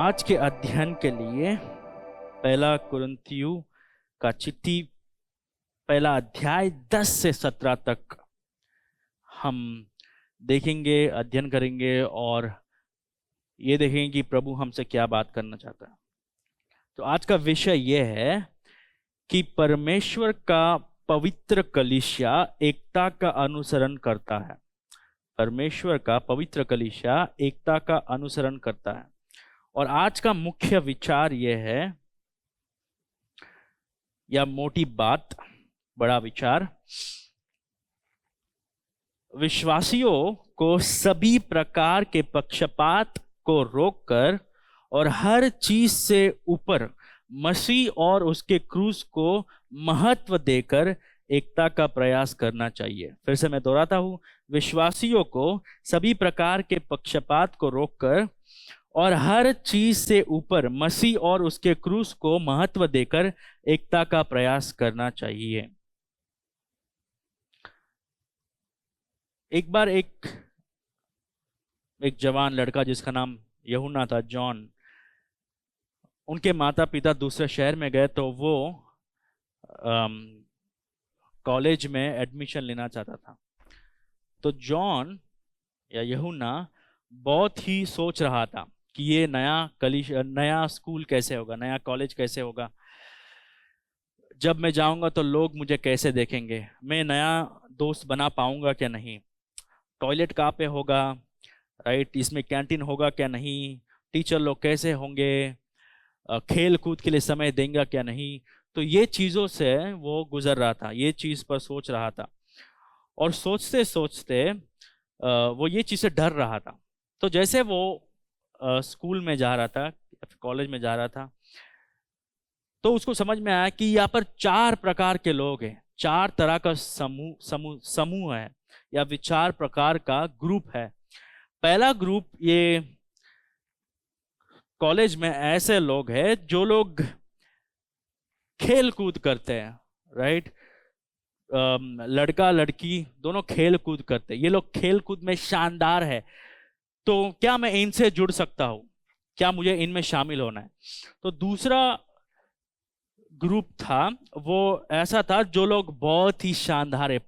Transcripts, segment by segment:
आज के अध्ययन के लिए पहला कुरिन्थियों का चिट्ठी पहला अध्याय 10 से 17 तक हम देखेंगे, अध्ययन करेंगे और ये देखेंगे कि प्रभु हमसे क्या बात करना चाहता है। तो आज का विषय यह है कि परमेश्वर का पवित्र कलीसिया एकता का अनुसरण करता है। परमेश्वर का पवित्र कलीसिया एकता का अनुसरण करता है। और आज का मुख्य विचार यह है, या मोटी बात, बड़ा विचार, विश्वासियों को सभी प्रकार के पक्षपात को रोककर और हर चीज से ऊपर मसीह और उसके क्रूस को महत्व देकर एकता का प्रयास करना चाहिए। फिर से मैं दोहराता हूं, विश्वासियों को सभी प्रकार के पक्षपात को रोककर और हर चीज से ऊपर मसीह और उसके क्रूस को महत्व देकर एकता का प्रयास करना चाहिए। एक बार एक जवान लड़का जिसका नाम यूहन्ना था, जॉन, उनके माता पिता दूसरे शहर में गए तो वो कॉलेज में एडमिशन लेना चाहता था। तो जॉन या यूहन्ना बहुत ही सोच रहा था कि ये नया स्कूल कैसे होगा, नया कॉलेज कैसे होगा, जब मैं जाऊंगा तो लोग मुझे कैसे देखेंगे, मैं नया दोस्त बना पाऊंगा क्या नहीं, टॉयलेट कहाँ पे होगा, राइट, इसमें कैंटीन होगा क्या नहीं, टीचर लोग कैसे होंगे, खेल कूद के लिए समय देंगे क्या नहीं। तो ये चीज़ों से वो गुजर रहा था, ये चीज़ पर सोच रहा था और सोचते सोचते वो ये चीज़ से डर रहा था। तो जैसे वो स्कूल में जा रहा था, कॉलेज में जा रहा था, तो उसको समझ में आया कि यहाँ पर 4 प्रकार के लोग हैं, 4 तरह का समूह है या विचार प्रकार का ग्रुप है। पहला ग्रुप, ये कॉलेज में ऐसे लोग हैं जो लोग खेल कूद करते हैं, राइट, लड़का लड़की दोनों खेल कूद करते हैं, ये लोग खेल कूद में शानदार है। तो क्या मैं इनसे जुड़ सकता हूं, क्या मुझे इनमें शामिल होना है। तो दूसरा ग्रुप था, वो ऐसा था जो लोग बहुत ही शानदार है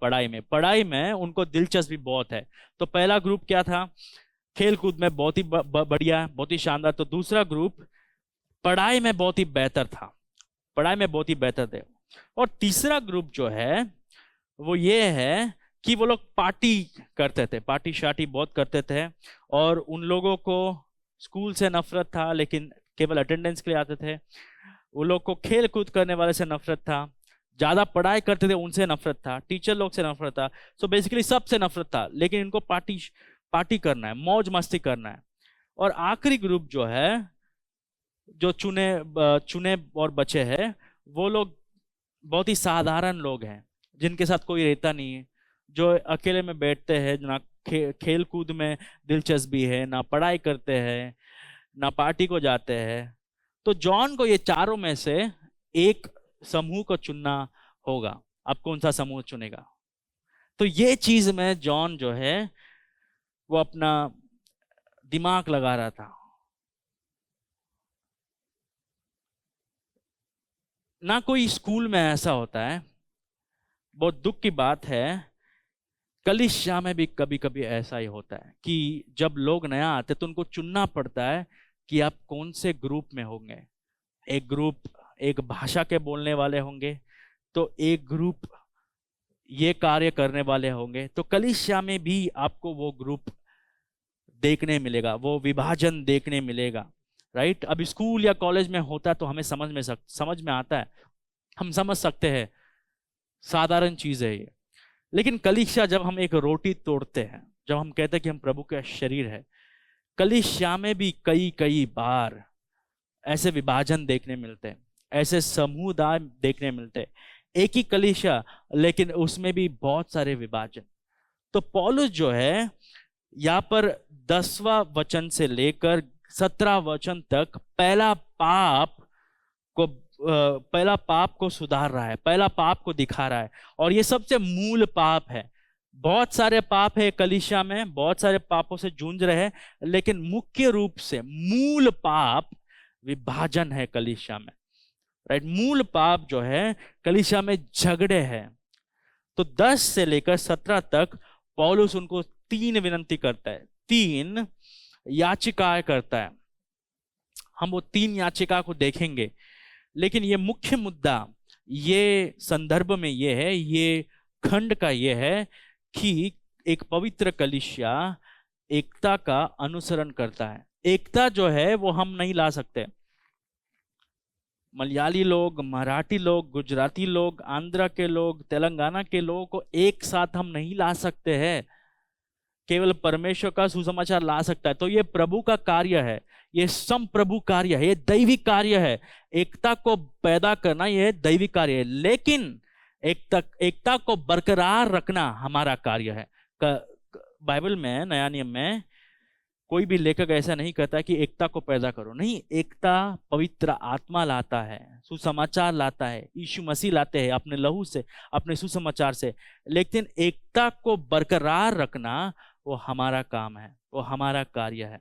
पढ़ाई में उनको दिलचस्पी बहुत है। तो पहला ग्रुप क्या था, खेल कूद में बहुत ही बढ़िया, बहुत ही शानदार। तो दूसरा ग्रुप पढ़ाई में बहुत ही बेहतर था, पढ़ाई में बहुत ही बेहतर थे। और तीसरा ग्रुप जो है वो ये है कि वो लोग पार्टी करते थे, पार्टी शार्टी बहुत करते थे, और उन लोगों को स्कूल से नफरत था, लेकिन केवल अटेंडेंस के लिए आते थे। उन लोग को खेल कूद करने वाले से नफरत था, ज्यादा पढ़ाई करते थे उनसे नफरत था, टीचर लोग से नफरत था। सो बेसिकली सबसे नफरत था, लेकिन इनको पार्टी करना है, मौज मस्ती करना है। और आखिरी ग्रुप जो है, जो चुने और बचे हैं, वो लोग बहुत ही साधारण लोग हैं, जिनके साथ कोई रहता नहीं है, जो अकेले में बैठते हैं, ना खेल कूद में दिलचस्पी है, ना पढ़ाई करते हैं, ना पार्टी को जाते हैं। तो जॉन को ये चारों में से एक समूह को चुनना होगा। आप कौन सा समूह चुनेगा? तो ये चीज में जॉन जो है वो अपना दिमाग लगा रहा था। ना कोई स्कूल में ऐसा होता है, बहुत दुख की बात है, कलीसिया में भी कभी कभी ऐसा ही होता है कि जब लोग नया आते तो उनको चुनना पड़ता है कि आप कौन से ग्रुप में होंगे। एक ग्रुप एक भाषा के बोलने वाले होंगे, तो एक ग्रुप ये कार्य करने वाले होंगे। तो कलीसिया में भी आपको वो ग्रुप देखने मिलेगा, वो विभाजन देखने मिलेगा, राइट। अब स्कूल या कॉलेज में होता है तो हमें समझ में आता है, हम समझ सकते हैं, साधारण चीज है ये। लेकिन कलीसिया, जब हम एक रोटी तोड़ते हैं, जब हम कहते हैं कि हम प्रभु का शरीर है, कलीसिया में भी कई बार ऐसे विभाजन देखने मिलते हैं, ऐसे समुदाय देखने मिलते हैं। एक ही कलीसिया, लेकिन उसमें भी बहुत सारे विभाजन। तो पौलुस जो है यहाँ पर 10वां वचन से लेकर 17 वचन तक पहला पाप को सुधार रहा है, पहला पाप को दिखा रहा है। और ये सबसे मूल पाप है। बहुत सारे पाप है कलीसिया में, बहुत सारे पापों से जूझ रहे हैं, लेकिन मुख्य रूप से मूल पाप विभाजन है कलीसिया में, राइट। मूल पाप जो है कलीसिया में झगड़े हैं। तो 10 से लेकर 17 तक पौलुस उनको 3 विनंती करता है, 3 याचिकाएं करता है। हम वो 3 याचिका को देखेंगे, लेकिन ये मुख्य मुद्दा ये संदर्भ में ये है, ये खंड का ये है कि एक पवित्र कलीसिया एकता का अनुसरण करता है। एकता जो है वो हम नहीं ला सकते। मलयाली लोग, मराठी लोग, गुजराती लोग, आंध्र के लोग, तेलंगाना के लोगों को एक साथ हम नहीं ला सकते हैं। केवल परमेश्वर का सुसमाचार ला सकता है। तो ये प्रभु का कार्य है, ये संप्रभु कार्य है, ये दैविक कार्य है। एकता को पैदा करना ये दैविक कार्य है, लेकिन एकता को बरकरार रखना हमारा कार्य है। बाइबल में, नया नियम में कोई भी लेखक ऐसा नहीं कहता कि एकता को पैदा करो। नहीं, एकता पवित्र आत्मा लाता है, सुसमाचार लाता है, यीशु मसीह लाते हैं अपने लहू से, अपने सुसमाचार से। लेकिन एकता को बरकरार रखना वो हमारा काम है, वो हमारा कार्य है।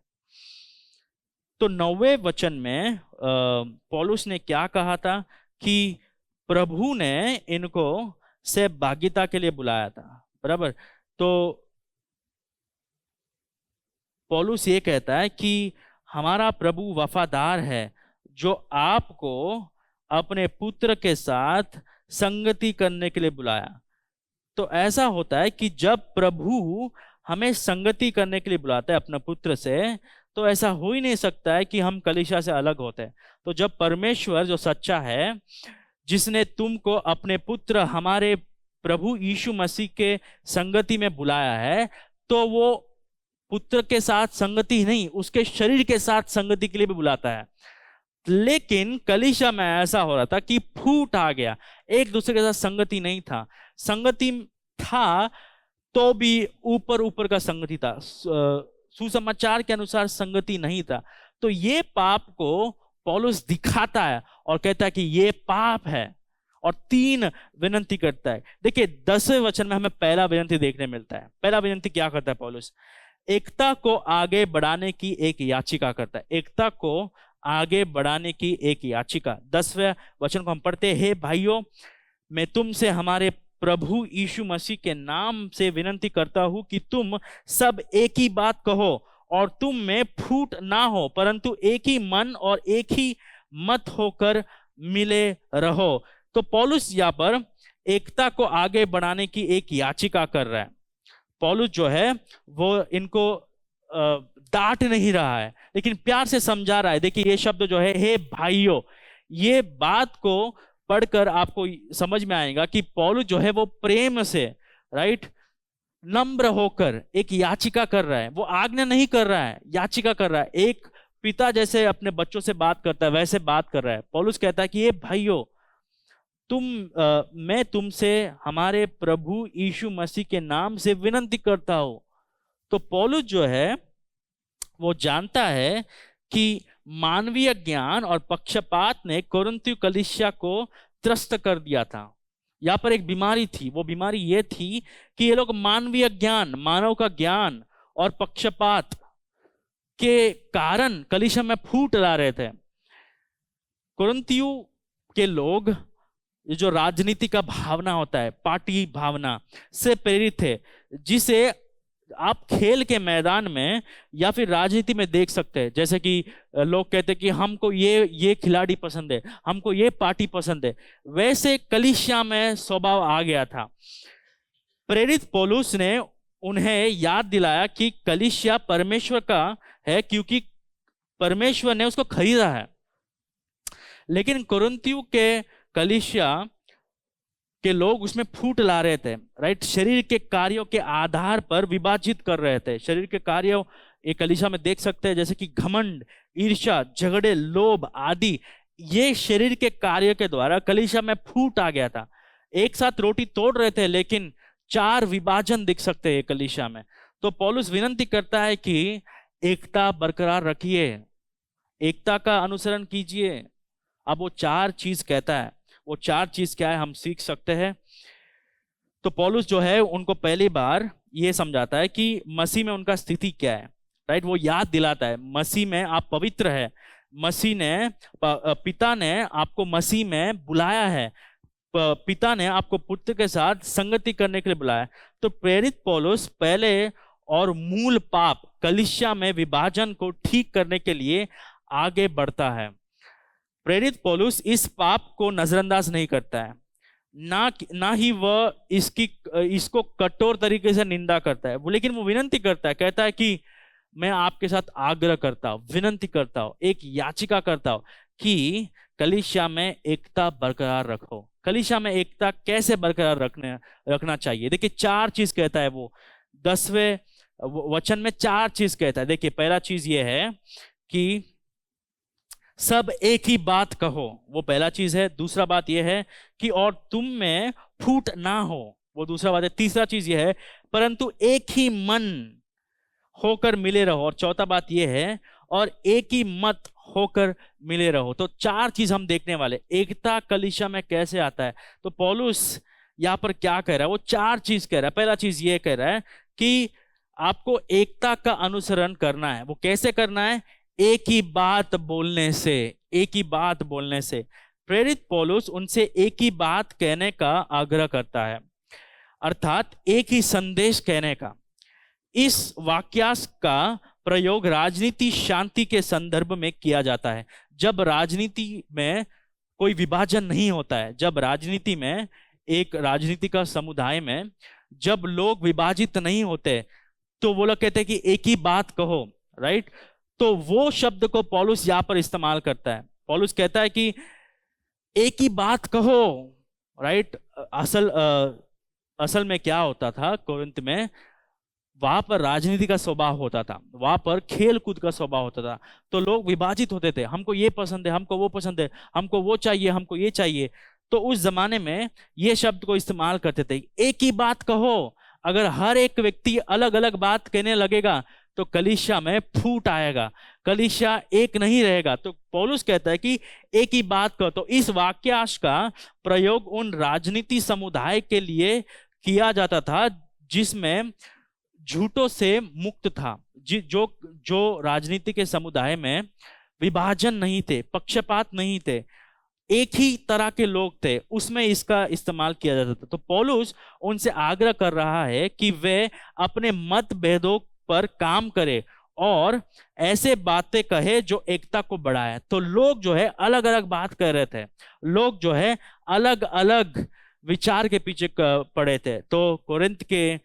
तो 9वें वचन में पौलुस ने क्या कहा था कि प्रभु ने इनको सहभागिता के लिए बुलाया था, बराबर। तो पौलुस ये कहता है कि हमारा प्रभु वफादार है, जो आपको अपने पुत्र के साथ संगति करने के लिए बुलाया। तो ऐसा होता है कि जब प्रभु हमें संगति करने के लिए बुलाता है अपने पुत्र से, तो ऐसा हो ही नहीं सकता है कि हम कलीसिया से अलग होते हैं। तो जब परमेश्वर जो सच्चा है, जिसने तुमको अपने पुत्र हमारे प्रभु यीशु मसीह के संगति में बुलाया है, तो वो पुत्र के साथ संगति नहीं, उसके शरीर के साथ संगति के लिए भी बुलाता है। लेकिन कलीसिया में ऐसा हो रहा था कि फूट आ गया, एक दूसरे के साथ संगति नहीं था। संगति था तो भी ऊपर ऊपर का संगति था, सुसमाचार के अनुसार संगति नहीं था। तो ये पाप को पौलुस दिखाता है और कहता है कि ये पाप है, और 3 विनंती करता है। देखिए 10वें वचन में हमें पहला विनंती देखने मिलता है। पहला विनंती क्या करता है पौलुस? एकता को आगे बढ़ाने की एक याचिका करता है। एकता को आगे बढ़ाने की एक याचिका। 10वें वचन को हम पढ़ते हैं, हे भाइयों, मैं तुमसे हमारे प्रभु यीशु मसीह के नाम से विनंती करता हूं कि तुम सब एक ही बात कहो और तुम में फूट ना हो, परंतु एक ही मन और एक ही मत होकर मिले रहो। तो पौलुस यहाँ पर एकता को आगे बढ़ाने की एक याचिका कर रहा है। पौलुस जो है वो इनको डांट नहीं रहा है, लेकिन प्यार से समझा रहा है। देखिए ये शब्द जो है, हे भाइयों, ये बात को पढ़कर आपको समझ में आएगा कि पौलुस जो है वो प्रेम से, राइट, नम्र होकर एक याचिका कर रहा है। वो आज्ञा नहीं कर रहा है, याचिका कर रहा है। एक पिता जैसे अपने बच्चों से बात करता है वैसे बात कर रहा है। पौलुस कहता है कि ये भाइयों, मैं तुमसे हमारे प्रभु यीशु मसीह के नाम से विनंती करता हूं। तो पौलुस जो है वो जानता है कि मानवीय ज्ञान और पक्षपात ने कोरिन्थियों कलीसिया को त्रस्त कर दिया था। यहाँ पर एक बीमारी थी, वो बीमारी ये थी कि ये लोग मानवीय ज्ञान, मानव का ज्ञान और पक्षपात के कारण कलीसिया में फूट ला रहे थे। कोरिन्थियों के लोग, ये जो राजनीति का भावना होता है, पार्टी भावना से प्रेरित थे, जिसे आप खेल के मैदान में या फिर राजनीति में देख सकते हैं। जैसे कि लोग कहते हैं कि हमको ये खिलाड़ी पसंद है, हमको ये पार्टी पसंद है, वैसे कलीसिया में स्वभाव आ गया था। प्रेरित पौलुस ने उन्हें याद दिलाया कि कलीसिया परमेश्वर का है, क्योंकि परमेश्वर ने उसको खरीदा है। लेकिन कोरिन्थियों के कलीसिया के लोग उसमें फूट ला रहे थे, राइट। शरीर के कार्यों के आधार पर विभाजित कर रहे थे। शरीर के कार्यों एक कलीसिया में देख सकते हैं, जैसे कि घमंड, ईर्ष्या, झगड़े, लोभ आदि। ये शरीर के कार्य के द्वारा कलीसिया में फूट आ गया था। एक साथ रोटी तोड़ रहे थे, लेकिन 4 विभाजन दिख सकते हैं कलीसिया में। तो पौलुस विनंती करता है कि एकता बरकरार रखिए, एकता का अनुसरण कीजिए। अब वो 4 चीज कहता है, वो 4 चीज क्या है हम सीख सकते हैं। तो पौलुस जो है उनको पहली बार ये समझाता है कि मसीह में उनका स्थिति क्या है, राइट। वो याद दिलाता है, मसीह में आप पवित्र है, मसीह ने पिता ने आपको मसीह में बुलाया है, पिता ने आपको पुत्र के साथ संगति करने के लिए बुलाया। तो प्रेरित पौलुस पहले और मूल पाप कलीसिया में विभाजन को ठीक करने के लिए आगे बढ़ता है। प्रेरित पौलुस इस पाप को नजरअंदाज नहीं करता है, ना ही वह इसको कठोर तरीके से निंदा करता है वो, लेकिन वो विनती करता है, कहता है कि मैं आपके साथ आग्रह करता हूं, विनती करता हूं, एक याचिका करता हूं कि कलीसिया में एकता बरकरार रखो। कलीसिया में एकता कैसे बरकरार रखना चाहिए? देखिए 4 चीज कहता है वो 10वें वचन में 4 चीज कहता है। देखिए पहला चीज ये है कि सब एक ही बात कहो, वो पहला चीज है। दूसरा बात यह है कि और तुम में फूट ना हो, वो दूसरा बात है। तीसरा चीज यह है परंतु एक ही मन होकर मिले रहो, और चौथा बात यह है और एक ही मत होकर मिले रहो। तो 4 चीज हम देखने वाले, एकता कलीसिया में कैसे आता है। तो पौलुस यहां पर क्या कह रहा है? वो 4 चीज कह रहा है। पहला चीज ये कह रहा है कि आपको एकता का अनुसरण करना है। वो कैसे करना है? एक ही बात बोलने से, एक ही बात बोलने से। प्रेरित पौलुस उनसे एक ही बात कहने का आग्रह करता है, अर्थात एक ही संदेश कहने का। इस वाक्यांश का प्रयोग राजनीति शांति के संदर्भ में किया जाता है। जब राजनीति में कोई विभाजन नहीं होता है, जब राजनीति में एक राजनीति का समुदाय में जब लोग विभाजित नहीं होते, तो वो लोग कहते हैं कि एक ही बात कहो, राइट? तो वो शब्द को पौलुस यहां पर इस्तेमाल करता है। पौलुस कहता है कि एक ही बात कहो, राइट? असल में क्या होता था कोरिन्थ में, वहां पर राजनीति का स्वभाव होता था, वहां पर खेल कूद का स्वभाव होता था। तो लोग विभाजित होते थे, हमको ये पसंद है, हमको वो पसंद है, हमको वो चाहिए, हमको ये चाहिए। तो उस जमाने में ये शब्द को इस्तेमाल करते थे, एक ही बात कहो। अगर हर एक व्यक्ति अलग अलग बात कहने लगेगा तो कलीसिया में फूट आएगा, कलीसिया एक नहीं रहेगा। तो पौलुस कहता है कि एक ही बात कहो। तो इस वाक्यांश का प्रयोग उन राजनीति समुदाय के लिए किया जाता था जिसमें झूठों से मुक्त था, जो राजनीति के समुदाय में विभाजन नहीं थे, पक्षपात नहीं थे, एक ही तरह के लोग थे, उसमें इसका इस्तेमाल किया जाता था। तो पौलुस उनसे आग्रह कर रहा है कि वे अपने मतभेदों पर काम करे और ऐसे बातें कहे जो एकता को बढ़ाए। तो लोग जो है अलग अलग बात कर रहे थे, लोग जो है अलग अलग विचार के पीछे पड़े थे। तो कोरिन्थ के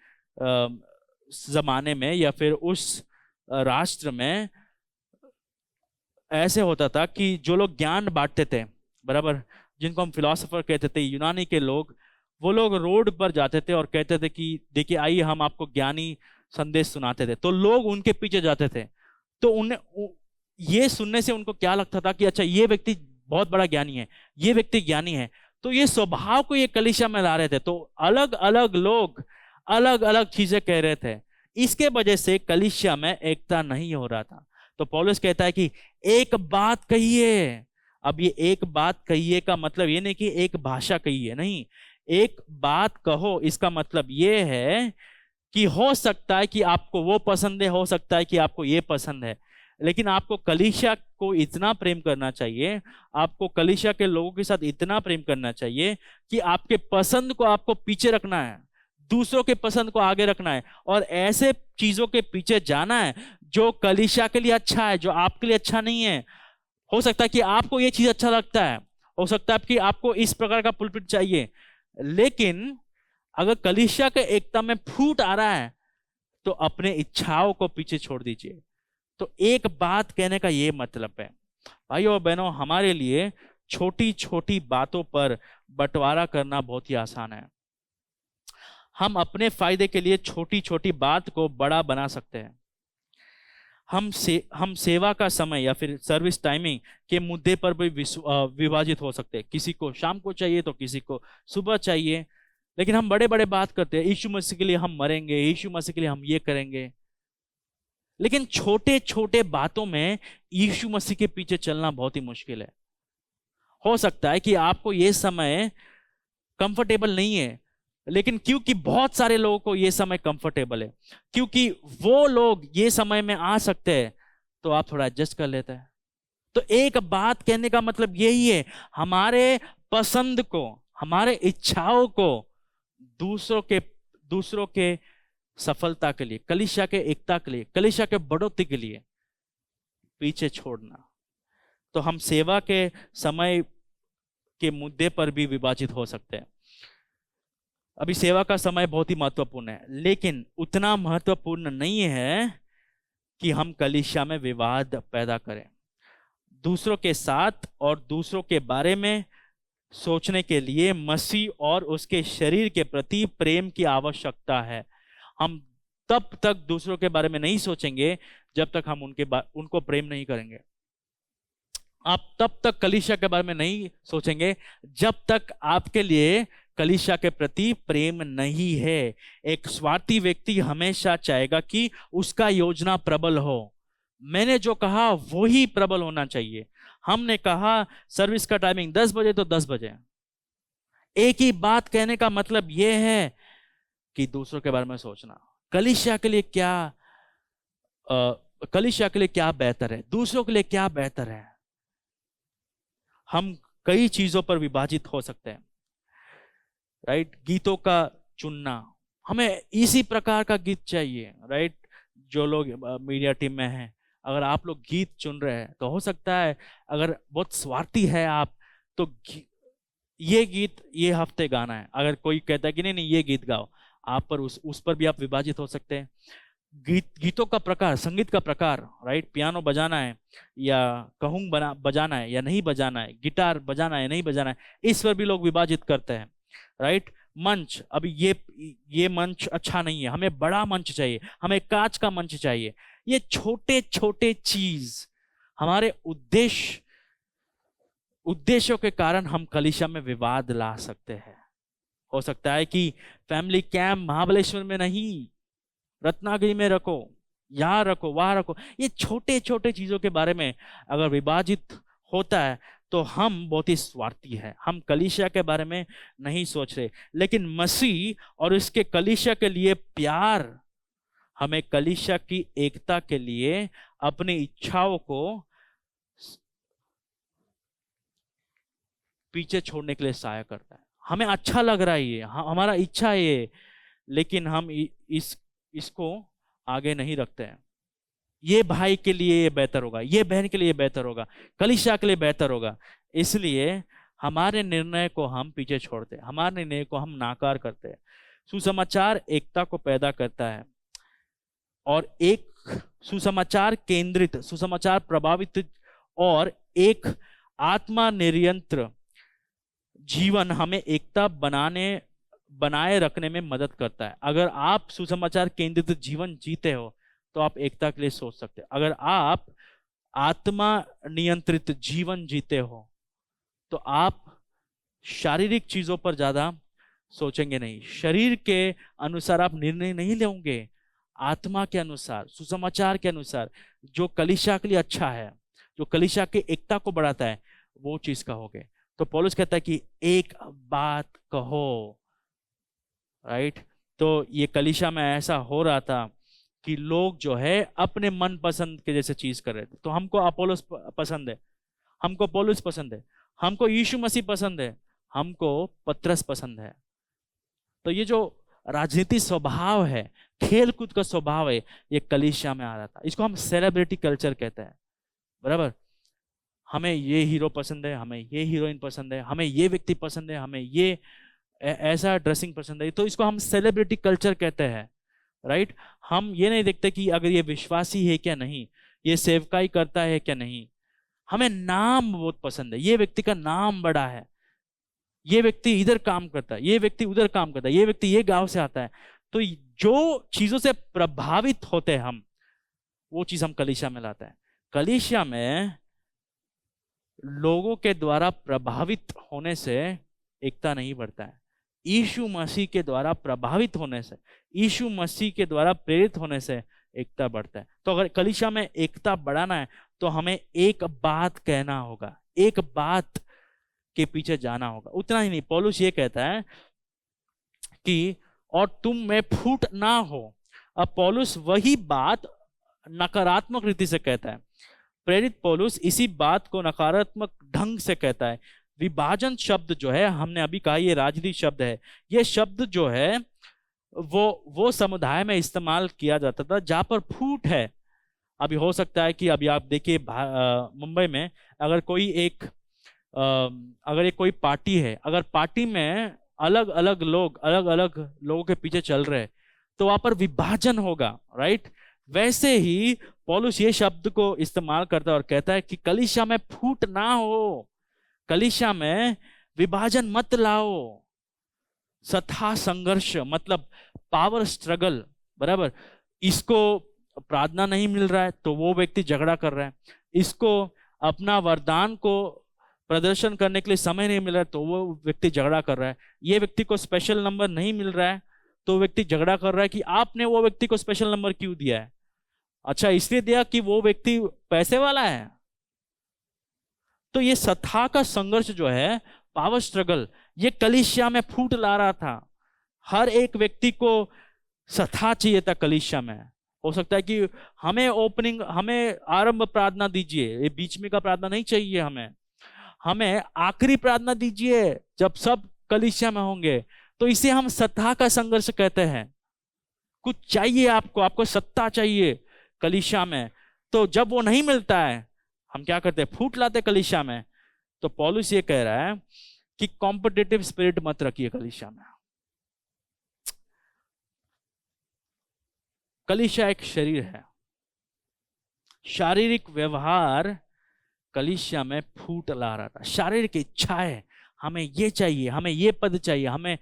जमाने में या फिर उस राष्ट्र में ऐसे होता था कि जो लोग ज्ञान बांटते थे, बराबर, जिनको हम फिलोसोफर कहते थे, यूनानी के लोग, वो लोग रोड पर जाते थे और कहते थे कि देखिए आइए हम आपको ज्ञानी संदेश सुनाते थे। तो लोग उनके पीछे जाते थे। तो उन्हें ये सुनने से उनको क्या लगता था कि अच्छा ये व्यक्ति बहुत बड़ा ज्ञानी है, ये व्यक्ति ज्ञानी है। तो ये स्वभाव को ये कलीसिया में ला रहे थे। तो अलग अलग लोग अलग अलग चीजें कह रहे थे, इसके वजह से कलीसिया में एकता नहीं हो रहा था। तो पौलुस कहता है कि एक बात कहिए। अब ये एक बात कहिए का मतलब ये नहीं कि एक भाषा कहिए, नहीं, एक बात कहो इसका मतलब ये है कि हो सकता है कि आपको वो पसंद है, हो सकता है कि आपको ये पसंद है, लेकिन आपको कलीसिया को इतना प्रेम करना चाहिए, आपको कलीसिया के लोगों के साथ इतना प्रेम करना चाहिए कि आपके पसंद को आपको पीछे रखना है, दूसरों के पसंद को आगे रखना है, और ऐसे चीजों के पीछे जाना है जो कलीसिया के लिए अच्छा है, जो आपके लिए अच्छा नहीं है। हो सकता है कि आपको ये चीज अच्छा लगता है, हो सकता है कि आपको इस प्रकार का पुलपिट चाहिए, लेकिन अगर कलीसिया के एकता में फूट आ रहा है तो अपने इच्छाओं को पीछे छोड़ दीजिए। तो एक बात कहने का ये मतलब है भाइयों और बहनों, हमारे लिए छोटी छोटी बातों पर बंटवारा करना बहुत ही आसान है। हम अपने फायदे के लिए छोटी छोटी बात को बड़ा बना सकते हैं। हम सेवा का समय या फिर सर्विस टाइमिंग के मुद्दे पर भी विभाजित हो सकते हैं। किसी को शाम को चाहिए तो किसी को सुबह चाहिए, लेकिन हम बड़े बड़े बात करते हैं, यीशु मसीह के लिए हम मरेंगे, यीशु मसीह के लिए हम ये करेंगे, लेकिन छोटे छोटे बातों में यीशु मसीह के पीछे चलना बहुत ही मुश्किल है। हो सकता है कि आपको ये समय कंफर्टेबल नहीं है, लेकिन क्योंकि बहुत सारे लोगों को ये समय कंफर्टेबल है, क्योंकि वो लोग ये समय में आ सकते हैं, तो आप थोड़ा एडजस्ट कर लेते हैं। तो एक बात कहने का मतलब यही है, हमारे पसंद को, हमारे इच्छाओं को दूसरों के सफलता के लिए, कलीसिया के एकता के लिए, कलीसिया के बढ़ोतरी के लिए पीछे छोड़ना। तो हम सेवा के समय के मुद्दे पर भी विभाजित हो सकते हैं। अभी सेवा का समय बहुत ही महत्वपूर्ण है, लेकिन उतना महत्वपूर्ण नहीं है कि हम कलीसिया में विवाद पैदा करें। दूसरों के साथ और दूसरों के बारे में सोचने के लिए मसीह और उसके शरीर के प्रति प्रेम की आवश्यकता है। हम तब तक दूसरों के बारे में नहीं सोचेंगे जब तक हम उनको प्रेम नहीं करेंगे। आप तब तक कलीसिया के बारे में नहीं सोचेंगे जब तक आपके लिए कलीसिया के प्रति प्रेम नहीं है। एक स्वार्थी व्यक्ति हमेशा चाहेगा कि उसका योजना प्रबल हो। मैंने जो कहा वही प्रबल होना चाहिए। हमने कहा सर्विस का टाइमिंग 10 बजे तो 10 बजे। एक ही बात कहने का मतलब यह है कि दूसरों के बारे में सोचना, कलीसिया के लिए क्या बेहतर है, दूसरों के लिए क्या बेहतर है। हम कई चीजों पर विभाजित हो सकते हैं, राइट। गीतों का चुनना, हमें इसी प्रकार का गीत चाहिए, राइट। जो लोग मीडिया टीम में हैं, अगर आप लोग गीत चुन रहे हैं तो हो सकता है अगर बहुत स्वार्थी है आप, तो ये गीत ये हफ्ते गाना है। अगर कोई कहता है कि नहीं ये गीत गाओ, आप पर उस पर भी आप विभाजित हो सकते हैं। गीतों का प्रकार, संगीत का प्रकार, राइट। पियानो बजाना है या कहूँ बजाना है या नहीं बजाना है, गिटार बजाना है नहीं बजाना है, इस पर भी लोग विभाजित करते हैं, राइट। मंच, अभी ये मंच अच्छा नहीं है, हमें बड़ा मंच चाहिए, हमें कांच का मंच चाहिए। ये छोटे छोटे चीज हमारे उद्देश्यों के कारण हम कलीसिया में विवाद ला सकते हैं। हो सकता है कि फैमिली कैंप महाबलेश्वर में नहीं, रत्नागिरी में रखो, यहाँ रखो, वहां रखो। ये छोटे छोटे चीजों के बारे में अगर विभाजित होता है तो हम बहुत ही स्वार्थी हैं, हम कलीसिया के बारे में नहीं सोच रहे। लेकिन मसीह और उसके कलीसिया के लिए प्यार हमें कलीसिया की एकता के लिए अपनी इच्छाओं को पीछे छोड़ने के लिए सहायता करता है। हमें अच्छा लग रहा है ये, हमारा इच्छा है ये, लेकिन हम इसको आगे नहीं रखते हैं। ये भाई के लिए ये बेहतर होगा, ये बहन के लिए बेहतर होगा, कलीसिया के लिए बेहतर होगा, इसलिए हमारे निर्णय को हम पीछे छोड़ते हैं, हमारे निर्णय को हम नाकार करते हैं। सुसमाचार एकता को पैदा करता है और एक सुसमाचार केंद्रित, सुसमाचार प्रभावित और एक आत्मा नियंत्रित जीवन हमें एकता बनाए रखने में मदद करता है। अगर आप सुसमाचार केंद्रित जीवन जीते हो तो आप एकता के लिए सोच सकते हैं। अगर आप आत्मा नियंत्रित जीवन जीते हो तो आप शारीरिक चीजों पर ज्यादा सोचेंगे नहीं, शरीर के अनुसार आप निर्णय नहीं लेंगे, आत्मा के अनुसार, सुसमाचार के अनुसार, जो कलीसिया के लिए अच्छा है, जो कलीसिया के एकता को बढ़ाता है, वो चीज कहोगे। तो पौलुस कहता है कि एक बात कहो, राइट। तो ये कलीसिया में ऐसा हो रहा था कि लोग जो है अपने मन पसंद के जैसे चीज कर रहे थे। तो हमको अपोलोस पसंद है, हमको पौलुस पसंद है, हमको यीशु मसीह पसंद है, हमको पत्रस पसंद है। तो ये जो राजनीति स्वभाव है, खेल कूद का स्वभाव है, ये कलीसिया में आ रहा था। इसको हम सेलिब्रिटी कल्चर कहते हैं, बराबर। हमें ये हीरो पसंद है, हमें ये हीरोइन पसंद है, हमें ये व्यक्ति पसंद है, हमें ये ऐसा ड्रेसिंग पसंद है, तो इसको हम सेलिब्रिटी कल्चर कहते हैं, राइट। हम ये नहीं देखते कि अगर ये विश्वासी है क्या नहीं, ये सेवकाई करता है क्या नहीं। हमें नाम बहुत पसंद है, ये व्यक्ति का नाम बड़ा है, ये व्यक्ति इधर काम करता है, ये व्यक्ति उधर काम करता है, ये व्यक्ति ये गांव से आता है। तो जो चीजों से प्रभावित होते हैं हम, वो चीज हम कलीसिया में लाते हैं। कलीसिया में लोगों के द्वारा प्रभावित होने से एकता नहीं बढ़ता है, यीशु मसीह के द्वारा प्रभावित होने से, यीशु मसीह के द्वारा प्रेरित होने से एकता बढ़ता है। तो अगर कलीसिया में एकता बढ़ाना है तो हमें एक बात कहना होगा, एक बात के पीछे जाना होगा। उतना ही नहीं, पौलुस ये कहता है कि और तुम में फूट ना हो। अब पौलुस वही बात नकारात्मक रीति से कहता है। प्रेरित पौलुस इसी बात को नकारात्मक ढंग से कहता है। विभाजन शब्द जो है, हमने अभी कहा ये राजनीतिक शब्द है। ये शब्द जो है वो समुदाय में इस्तेमाल किया जाता था जहां पर फूट है। अभी हो सकता है कि अभी आप देखिए मुंबई में अगर कोई एक अगर एक कोई पार्टी है, अगर पार्टी में अलग अलग लोगों के पीछे चल रहे हैं तो वहां पर विभाजन होगा, राइट। वैसे ही पौलुस ये शब्द को इस्तेमाल करता है और कहता है कि कलीसिया में फूट ना हो, कलीसिया में विभाजन मत लाओ। सत्ता संघर्ष मतलब पावर स्ट्रगल, बराबर। इसको प्रार्थना नहीं मिल रहा है तो वो व्यक्ति झगड़ा कर रहा है, इसको अपना वरदान को प्रदर्शन करने के लिए समय नहीं मिल रहा है तो वो व्यक्ति झगड़ा कर रहा है, ये व्यक्ति को स्पेशल नंबर नहीं मिल रहा है तो व्यक्ति झगड़ा कर रहा है कि आपने वो व्यक्ति को स्पेशल नंबर क्यों दिया है। अच्छा, इसलिए दिया कि वो व्यक्ति पैसे वाला है। तो ये सत्ता का संघर्ष जो है, पावर स्ट्रगल, ये कलीसिया में फूट ला रहा था। हर एक व्यक्ति को सत्ता चाहिए था कलीसिया में। हो सकता है कि हमें आरंभ प्रार्थना दीजिए, ये बीच में का प्रार्थना नहीं चाहिए, हमें आखिरी प्रार्थना दीजिए जब सब कलीसिया में होंगे। तो इसे हम सत्ता का संघर्ष कहते हैं। कुछ चाहिए आपको सत्ता चाहिए कलीसिया में। तो जब वो नहीं मिलता है हम क्या करते हैं, फूट लाते कलीसिया में। तो पौलुस ये कह रहा है कि कॉम्पिटिटिव स्पिरिट मत रखिए कलीसिया में। कलीसिया एक शरीर है, शारीरिक व्यवहार कलीसिया में फूट ला रहा था। शारीरिक इच्छाएं, हमें ये चाहिए, हमें ये पद चाहिए, हमें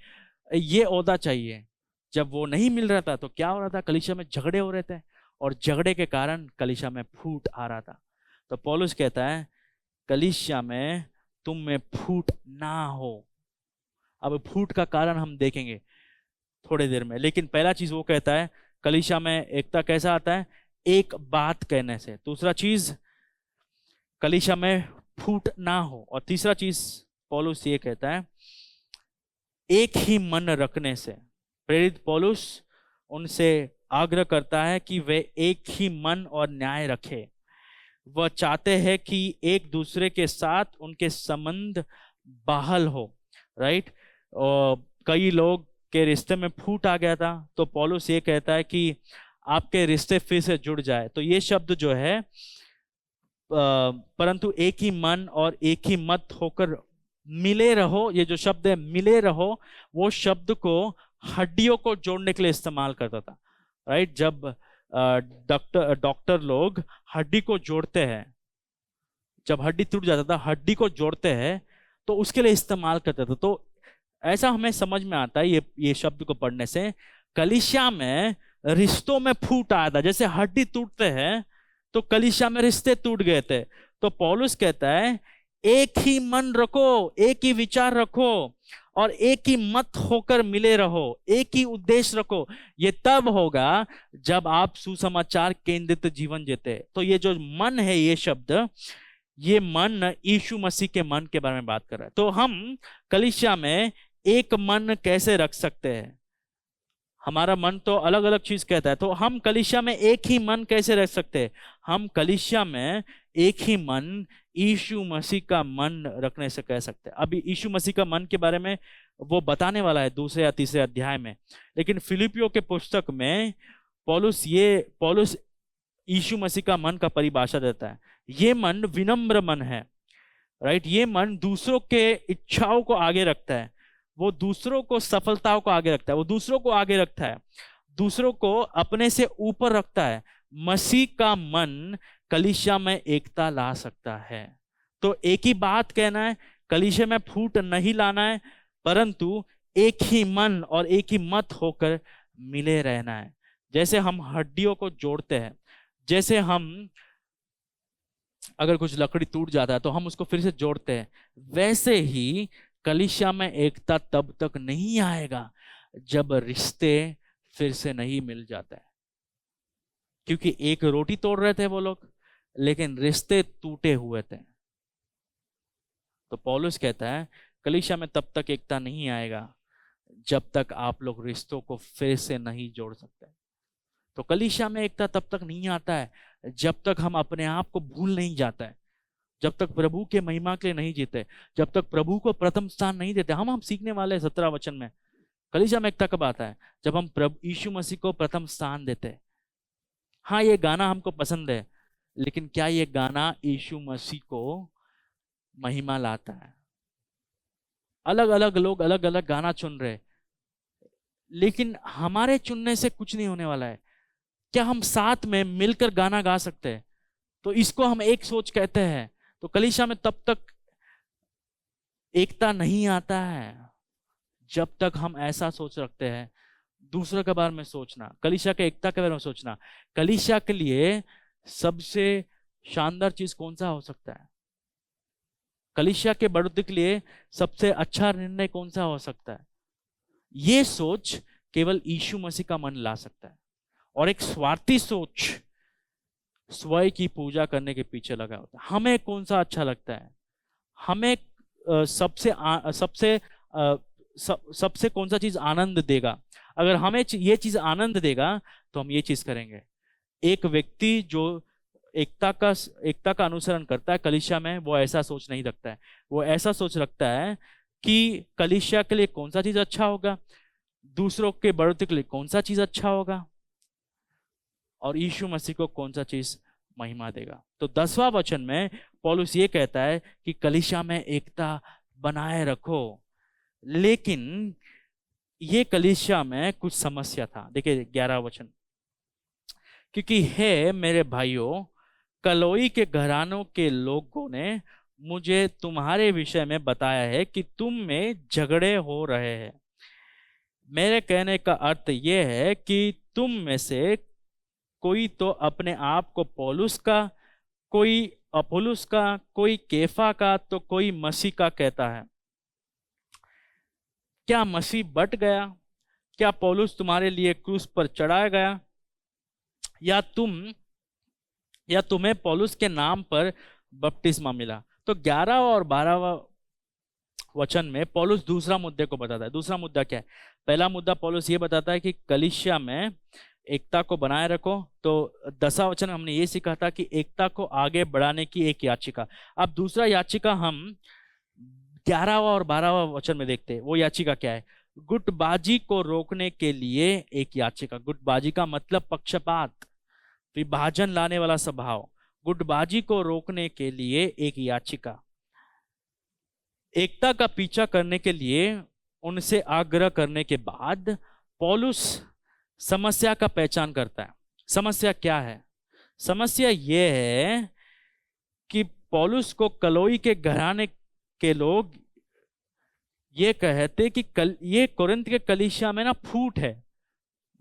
ये ओहदा चाहिए। जब वो नहीं मिल रहा था तो क्या हो रहा था, कलीसिया में झगड़े हो रहे थे और झगड़े के कारण कलीसिया में फूट आ रहा था। तो पौलुस कहता है कलीसिया में तुम में फूट ना हो। अब फूट का कारण हम देखेंगे थोड़ी देर में, लेकिन पहला चीज वो कहता है कलीसिया में एकता कैसा आता है, एक बात कहने से। दूसरा चीज कलीसिया में फूट ना हो, और तीसरा चीज पौलुस ये कहता है एक ही मन रखने से। प्रेरित पौलुस उनसे आग्रह करता है कि वे एक ही मन और न्याय रखें। वह चाहते हैं कि एक दूसरे के साथ उनके संबंध बहाल हो, राइट। और कई लोग के रिश्ते में फूट आ गया था तो पौलुस ये कहता है कि आपके रिश्ते फिर से जुड़ जाए। तो ये शब्द जो है परंतु एक ही मन और एक ही मत होकर मिले रहो, ये जो शब्द है मिले रहो, वो शब्द को हड्डियों को जोड़ने के लिए इस्तेमाल करता था, राइट। जब डॉक्टर लोग हड्डी को जोड़ते हैं, जब हड्डी टूट जाता था हड्डी को जोड़ते हैं तो उसके लिए इस्तेमाल करते थे। तो ऐसा हमें समझ में आता है ये शब्द को पढ़ने से, कलीसिया में रिश्तों में फूट आया था। जैसे हड्डी टूटते हैं तो कलीसिया में रिश्ते टूट गए थे। तो पौलुस कहता है एक ही मन रखो, एक ही विचार रखो और एक ही मत होकर मिले रहो, एक ही उद्देश्य रखो। ये तब होगा जब आप सुसमाचार केंद्रित जीवन जीते। तो ये जो मन है, ये शब्द, ये मन यीशु मसीह के मन के बारे में बात कर रहा है। तो हम कलीसिया में एक मन कैसे रख सकते हैं? हमारा मन तो अलग अलग चीज कहता है, तो हम कलीसिया में एक ही मन कैसे रख सकते हैं? हम कलीसिया में एक ही मन यीशु मसीह का मन रखने से कह सकते हैं। अभी यीशु मसीह का मन के बारे में वो बताने वाला है दूसरे या तीसरे अध्याय में। लेकिन फिलिपियों के पुस्तक में पौलुस यीशु मसीह का मन का परिभाषा देता है। ये मन विनम्र मन है, राइट। ये मन दूसरों के इच्छाओं को आगे रखता है, वो दूसरों को सफलताओं को आगे रखता है, वो दूसरों को आगे रखता है, दूसरों को अपने से ऊपर रखता है। मसीह का मन कलीसिया में एकता ला सकता है। तो एक ही बात कहना है, कलीसिया में फूट नहीं लाना है, परंतु एक ही मन और एक ही मत होकर मिले रहना है। जैसे हम हड्डियों को जोड़ते हैं, जैसे हम अगर कुछ लकड़ी टूट जाता है तो हम उसको फिर से जोड़ते हैं, वैसे ही कलीसिया में एकता तब तक नहीं आएगा जब रिश्ते फिर से नहीं मिल जाते हैं। क्योंकि एक रोटी तोड़ रहे थे वो लोग, लेकिन रिश्ते टूटे हुए थे। तो पौलुस कहता है कलीसिया में तब तक एकता नहीं आएगा जब तक आप लोग रिश्तों को फिर से नहीं जोड़ सकते। तो कलीसिया में एकता तब तक नहीं आता है जब तक हम अपने आप को भूल नहीं जाते हैं, जब तक प्रभु के महिमा के लिए नहीं जीते, जब तक प्रभु को प्रथम स्थान नहीं देते। हम सीखने वाले 17 वचन में कलीसिया में एकता कब आता है? जब हम प्रभु यीशु मसीह को प्रथम स्थान देते हैं। हाँ, ये गाना हमको पसंद है, लेकिन क्या ये गाना यीशु मसीह को महिमा लाता है? अलग अलग लोग अलग अलग गाना चुन रहे, लेकिन हमारे चुनने से कुछ नहीं होने वाला है। क्या हम साथ में मिलकर गाना गा सकते हैं? तो इसको हम एक सोच कहते हैं। तो कलीसिया में तब तक एकता नहीं आता है जब तक हम ऐसा सोच रखते हैं, दूसरों के बारे में सोचना, कलीसिया के एकता के बारे में सोचना। कलीसिया के लिए सबसे शानदार चीज कौन सा हो सकता है? कलीसिया के बढ़ोतरी के लिए सबसे अच्छा निर्णय कौन सा हो सकता है? ये सोच केवल यीशु मसीह का मन ला सकता है। और एक स्वार्थी सोच स्वयं की पूजा करने के पीछे लगा होता है। हमें कौन सा अच्छा लगता है, हमें सबसे कौन सा चीज आनंद देगा। अगर हमें ये चीज आनंद देगा तो हम ये चीज करेंगे। एक व्यक्ति जो एकता का अनुसरण करता है कलीसिया में, वो ऐसा सोच नहीं रखता है। वो ऐसा सोच रखता है कि कलीसिया के लिए कौन सा चीज अच्छा होगा, दूसरों के बढ़ोतरी के लिए कौन सा चीज अच्छा होगा, और यीशु मसीह को कौन सा चीज महिमा देगा। तो 10वां वचन में पौलुस ये कहता है कि कलीसिया में एकता बनाए रखो। लेकिन ये कलीसिया में कुछ समस्या था। देखिए 11 वचन, क्योंकि हे मेरे भाइयों, कलोई के घरानों के लोगों ने मुझे तुम्हारे विषय में बताया है कि तुम में झगड़े हो रहे हैं। मेरे कहने का अर्थ यह है कि तुम में से कोई तो अपने आप को पौलुस का, कोई अपोलुस का, कोई केफा का, तो कोई मसीह का कहता है। क्या मसीह बट गया? क्या पौलुस तुम्हारे लिए क्रूस पर चढ़ाया गया? या तुम्हें पौलुस के नाम पर बपतिस्मा मिला? तो 11 और 12 वचन में पौलुस दूसरा मुद्दे को बताता है। दूसरा मुद्दा क्या है? पहला मुद्दा पौलुस ये बताता है कि कलीसिया में एकता को बनाए रखो। तो 10वां वचन हमने ये सीखा था कि एकता को आगे बढ़ाने की एक याचिका। अब दूसरा याचिका हम 11वां और 12वां वचन में देखते हैं। वो याचिका क्या है? गुटबाजी को रोकने के लिए एक याचिका। गुटबाजी का मतलब पक्षपात, विभाजन लाने वाला स्वभाव। गुटबाजी को रोकने के लिए एक याचिका। एकता का पीछा करने के लिए उनसे आग्रह करने के बाद पौलुस समस्या का पहचान करता है। समस्या क्या है? समस्या यह है कि पौलुस को कलोई के घराने के लोग ये कहते कि ये कोरिन्थ के कलीसिया में ना फूट है,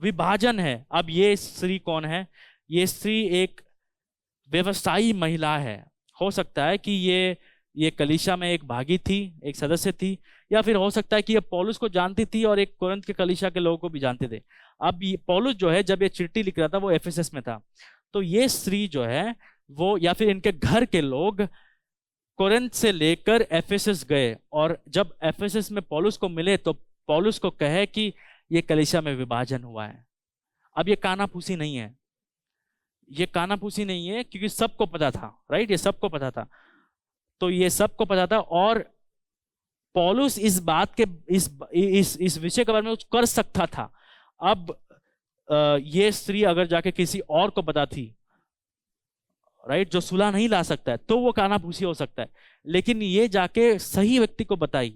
विभाजन है। अब ये स्त्री कौन है? ये स्त्री एक व्यवसायी महिला है। हो सकता है कि ये कलीसिया में एक भागी थी, एक सदस्य थी, या फिर हो सकता है कि ये पौलुस को जानती थी और एक कोरिन्थ के कलीसिया के लोगों को भी जानते थे। अब ये पौलुस जो है, जब ये चिट्ठी लिख रहा था वो एफेसस में था। तो ये स्त्री जो है वो, या फिर इनके घर के लोग कोरिन्थ से लेकर एफेसस गए, और जब एफेसस में पौलुस को मिले तो पौलुस को कहे कि ये कलीसिया में विभाजन हुआ है। अब ये कानाफूसी नहीं है, ये कानाफूसी नहीं है, क्योंकि सबको पता था, राइट? ये सबको पता था। तो ये सबको पता था, और पौलुस इस बात के इस विषय के बारे में कुछ कर सकता था। अब ये स्त्री अगर जाके किसी और को बताती, राइट, जो सुलह नहीं ला सकता है, तो वो कानाफूसी हो सकता है। लेकिन ये जाके सही व्यक्ति को बताई,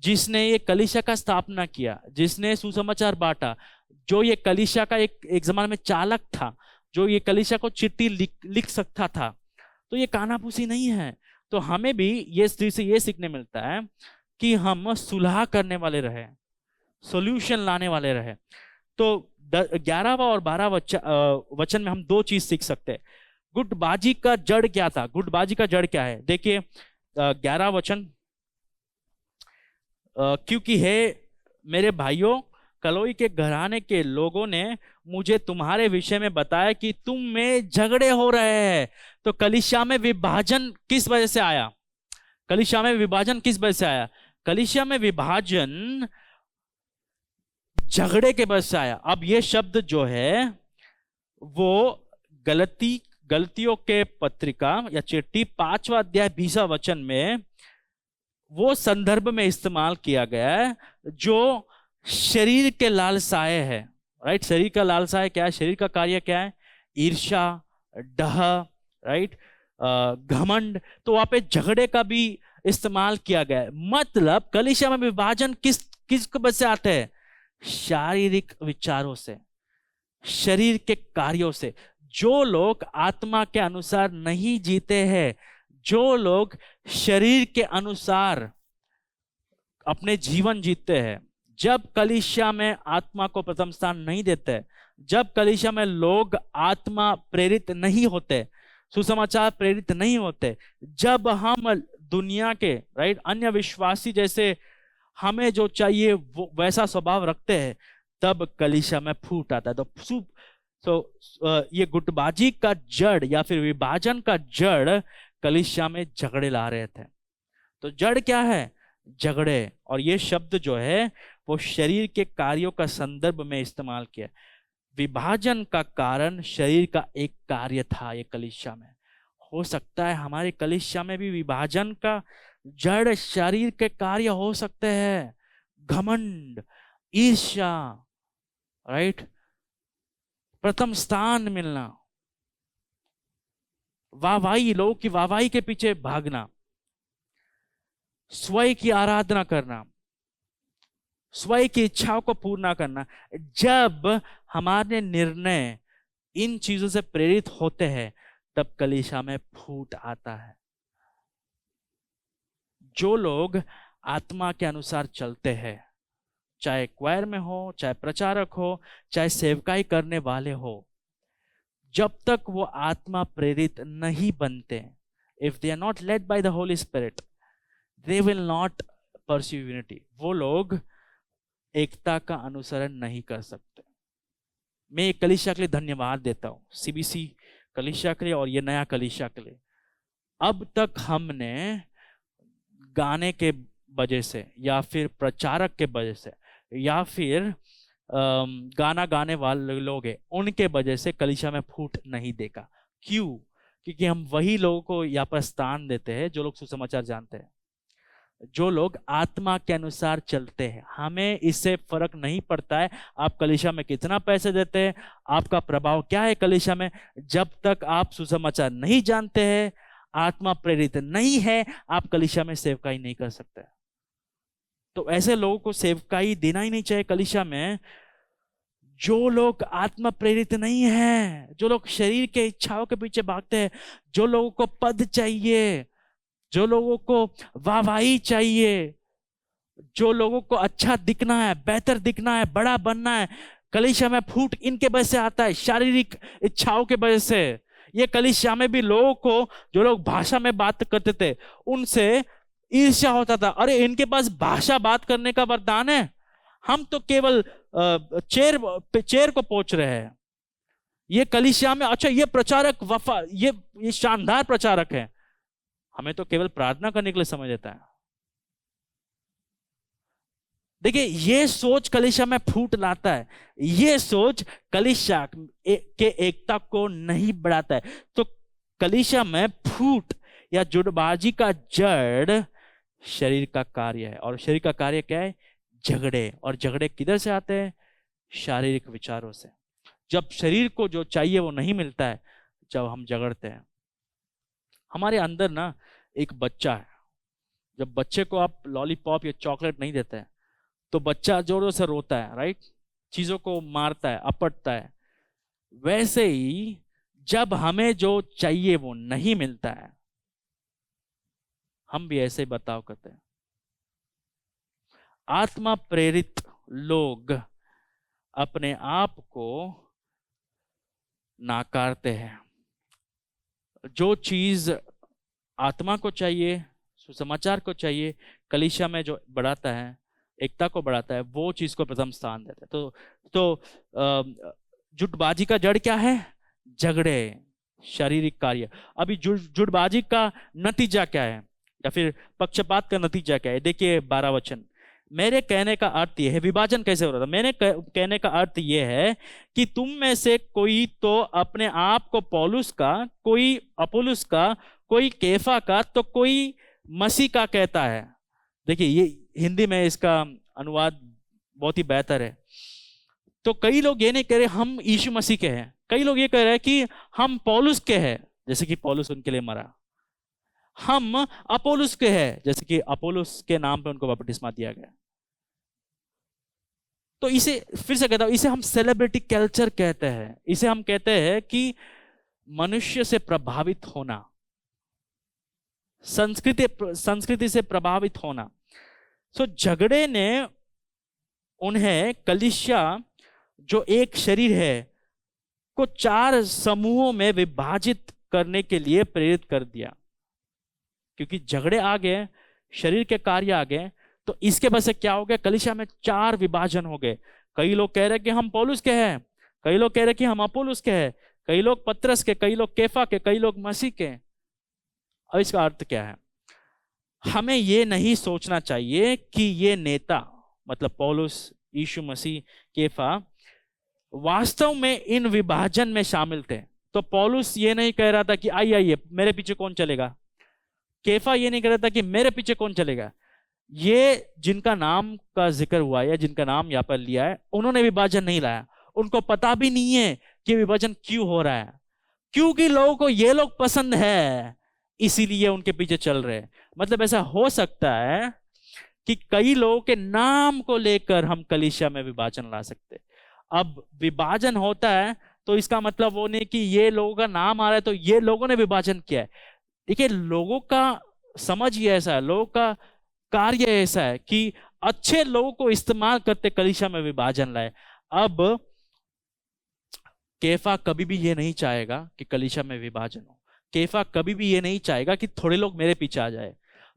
जिसने ये कलीसिया का स्थापना किया, जिसने सुसमाचार बांटा, जो ये कलीसिया का एक जमाने में चालक था, जो ये कलीसिया को चिट्ठी लिख सकता था। तो ये कानाफूसी नहीं है। तो हमें भी ये स्त्री से ये सीखने मिलता है कि हम सुलह करने वाले रहे, सॉल्यूशन लाने वाले रहे। तो 11वां और 12वां वचन में हम दो चीज सीख सकते हैं। गुटबाजी का जड़ क्या था? गुटबाजी का जड़ क्या है? देखिए 11 वचन, क्योंकि हे मेरे भाइयों, कलोई के घराने के लोगों ने मुझे तुम्हारे विषय में बताया कि तुम में झगड़े हो रहे हैं। तो कलीसिया में विभाजन किस वजह से आया? कलीसिया में विभाजन किस वजह से आया? कलीसिया में विभाजन झगड़े के वजह से आया। अब ये शब्द जो है वो गलतियों के पत्रिका या चिट्ठी 5वां अध्याय 20वां वचन में वो संदर्भ में इस्तेमाल किया गया है जो शरीर के लालसाए है। राइट, शरीर का लालसाए क्या है? शरीर का कार्य क्या है? ईर्ष्या, डह, राइट, घमंड। तो वहां पे झगड़े का भी इस्तेमाल किया गया है। मतलब कलीसिया में विभाजन किस वजह से आते हैं? शारीरिक विचारों से, शरीर के कार्यों से। जो लोग आत्मा के अनुसार नहीं जीते हैं, जो लोग शरीर के अनुसार अपने जीवन जीते हैं, जब कलीसिया में आत्मा को प्रथम स्थान नहीं देते, जब कलीसिया में लोग आत्मा प्रेरित नहीं होते, सुसमाचार प्रेरित नहीं होते, जब हम दुनिया के, राइट, अन्य विश्वासी जैसे हमें जो चाहिए वो वैसा स्वभाव रखते हैं, तब कलीसिया में फूट आता है। तो ये गुटबाजी का जड़ या फिर विभाजन का जड़ कलीसिया में झगड़े ला रहे थे। तो जड़ क्या है? झगड़े। और ये शब्द जो है वो शरीर के कार्यों का संदर्भ में इस्तेमाल किया। विभाजन का कारण शरीर का एक कार्य था। ये कलीसिया में हो सकता है, हमारे कलीसिया में भी विभाजन का जड़ शरीर के कार्य हो सकते हैं। घमंड, ईर्ष्या, राइट, प्रथम स्थान मिलना, वाहवाही, लोगों की वाहवाही के पीछे भागना, स्वयं की आराधना करना, स्वयं की इच्छाओं को पूर्ण करना। जब हमारे निर्णय इन चीजों से प्रेरित होते हैं, तब कलीसिया में फूट आता है। जो लोग आत्मा के अनुसार चलते हैं, चाहे क्वायर में हो, चाहे प्रचारक हो, चाहे सेवकाई करने वाले हो, जब तक वो आत्मा प्रेरित नहीं बनते, if they are not led by the holy spirit, they will not pursue unity. वो लोग एकता का अनुसरण नहीं कर सकते। मैं कलीसिया के लिए धन्यवाद देता हूँ, सीबीसी कलीसिया के लिए और ये नया कलीसिया के लिए। अब तक हमने गाने के वजह से या फिर प्रचारक के वजह से या फिर गाना गाने वाले लोग हैं उनके वजह से कलीसिया में फूट नहीं देखा। क्यों? क्योंकि हम वही लोगों को यहाँ पर स्थान देते हैं जो लोग सुसमाचार जानते हैं, जो लोग आत्मा के अनुसार चलते हैं। हमें इससे फर्क नहीं पड़ता है आप कलीसिया में कितना पैसे देते हैं, आपका प्रभाव क्या है कलीसिया में। जब तक आप सुसमाचार नहीं जानते हैं, आत्मा प्रेरित नहीं है, आप कलीसिया में सेवकाई नहीं कर सकते। तो ऐसे लोगों को सेवकाई देना ही नहीं चाहिए कलीसिया में। जो लोग आत्मा प्रेरित नहीं है, जो लोग शरीर के इच्छाओं के पीछे भागते हैं, जो लोगों को पद चाहिए, जो लोगों को वाहवाही चाहिए, जो लोगों को अच्छा दिखना है, बेहतर दिखना है, बड़ा बनना है, कलीसिया में फूट इनके वजह से आता है, शारीरिक इच्छाओं के वजह से। ये कलीसिया में भी लोगों को, जो लोग भाषा में बात करते थे, उनसे ईर्ष्या होता था। अरे इनके पास भाषा बात करने का वरदान है, हम तो केवल चेयर को पोंछ रहे हैं। ये कलीसिया में, अच्छा ये प्रचारक वफा, ये शानदार प्रचारक है, हमें तो केवल प्रार्थना करने के लिए समय देता है। देखिए, ये सोच कलीसिया में फूट लाता है। ये सोच कलीसिया के एकता को नहीं बढ़ाता है। तो कलीसिया में फूट या जुड़बाजी का जड़ शरीर का कार्य है। और शरीर का कार्य क्या है? झगड़े। और झगड़े किधर से आते हैं? शारीरिक विचारों से। जब शरीर को जो चाहिए वो नहीं मिलता है, जब हम झगड़ते हैं। हमारे अंदर ना एक बच्चा है, जब बच्चे को आप लॉलीपॉप या चॉकलेट नहीं देते हैं तो बच्चा जोरों से रोता है, राइट, चीजों को मारता है, अपटता है। वैसे ही जब हमें जो चाहिए वो नहीं मिलता है, हम भी ऐसे ही बर्ताव करते हैं। आत्मा प्रेरित लोग अपने आप को नाकारते हैं। जो चीज आत्मा को चाहिए, सुसमाचार को चाहिए, कलीसिया में जो बढ़ाता है, एकता को बढ़ाता है, वो चीज को प्रथम स्थान देता है। तो जुटबाजी का जड़ क्या है? झगड़े, शारीरिक कार्य। अभी जुटबाजी का नतीजा क्या है, या फिर पक्षपात का नतीजा क्या है? देखिए 12 वचन, मेरे कहने का अर्थ यह है, विभाजन कैसे हो रहा था, मेरे कहने का अर्थ यह है कि तुम में से कोई तो अपने आप को पौलुस का, कोई अपुल्लोस का, कोई केफा का, तो कोई मसीह का कहता है। देखिए ये हिंदी में इसका अनुवाद बहुत ही बेहतर है। तो कई लोग ये नहीं कह रहे हम यीशु मसीह के हैं, कई लोग ये कह रहे हैं कि हम पौलुस के हैं, जैसे कि पौलुस उनके लिए मरा। हम अपोलोस के हैं, जैसे कि अपोलोस के नाम पे उनको बपतिस्मा दिया गया। तो इसे फिर से कहता हूं, इसे हम सेलिब्रिटी कल्चर कहते हैं। इसे हम कहते हैं कि मनुष्य से प्रभावित होना, संस्कृति से प्रभावित होना। सो झगड़े ने उन्हें कलीसिया जो एक शरीर है को 4 समूहों में विभाजित करने के लिए प्रेरित कर दिया। क्योंकि झगड़े आ गए, शरीर के कार्य आ गए, तो इसके वजह से क्या हो गया, कलीसिया में 4 विभाजन हो गए। कई लोग कह रहे कि हम पौलुस के हैं, कई लोग कह रहे कि हम अपोलोस के हैं, कई लोग पतरस के, कई लोग केफा के, कई लोग मसीह के। अब इसका अर्थ क्या है? हमें ये नहीं सोचना चाहिए कि ये नेता, मतलब पौलुस, यीशु मसीह, केफा, वास्तव में इन विभाजन में शामिल थे। तो पौलुस ये नहीं कह रहा था कि आइए मेरे पीछे कौन चलेगा, केफा ये नहीं कह रहा था कि मेरे पीछे कौन चलेगा। ये जिनका नाम का जिक्र हुआ है, जिनका नाम यहाँ पर लिया है, उन्होंने विभाजन नहीं लाया। उनको पता भी नहीं है कि विभाजन क्यों हो रहा है, क्योंकि लोगों को ये लोग पसंद है, इसीलिए उनके पीछे चल रहे हैं। मतलब ऐसा हो सकता है कि कई लोगों के नाम को लेकर हम कलीसिया में विभाजन ला सकते। अब विभाजन होता है तो इसका मतलब वो नहीं कि ये लोगों का नाम आ रहा है तो ये लोगों ने विभाजन किया है। देखिए लोगों का समझ ही ऐसा है, लोगों का कार्य ऐसा है कि अच्छे लोगों को इस्तेमाल करते कलीसिया में विभाजन लाए। अब केफा कभी भी ये नहीं चाहेगा कि कलीसिया में विभाजन हो। केफा कभी भी ये नहीं चाहेगा कि थोड़े लोग मेरे पीछे आ जाए।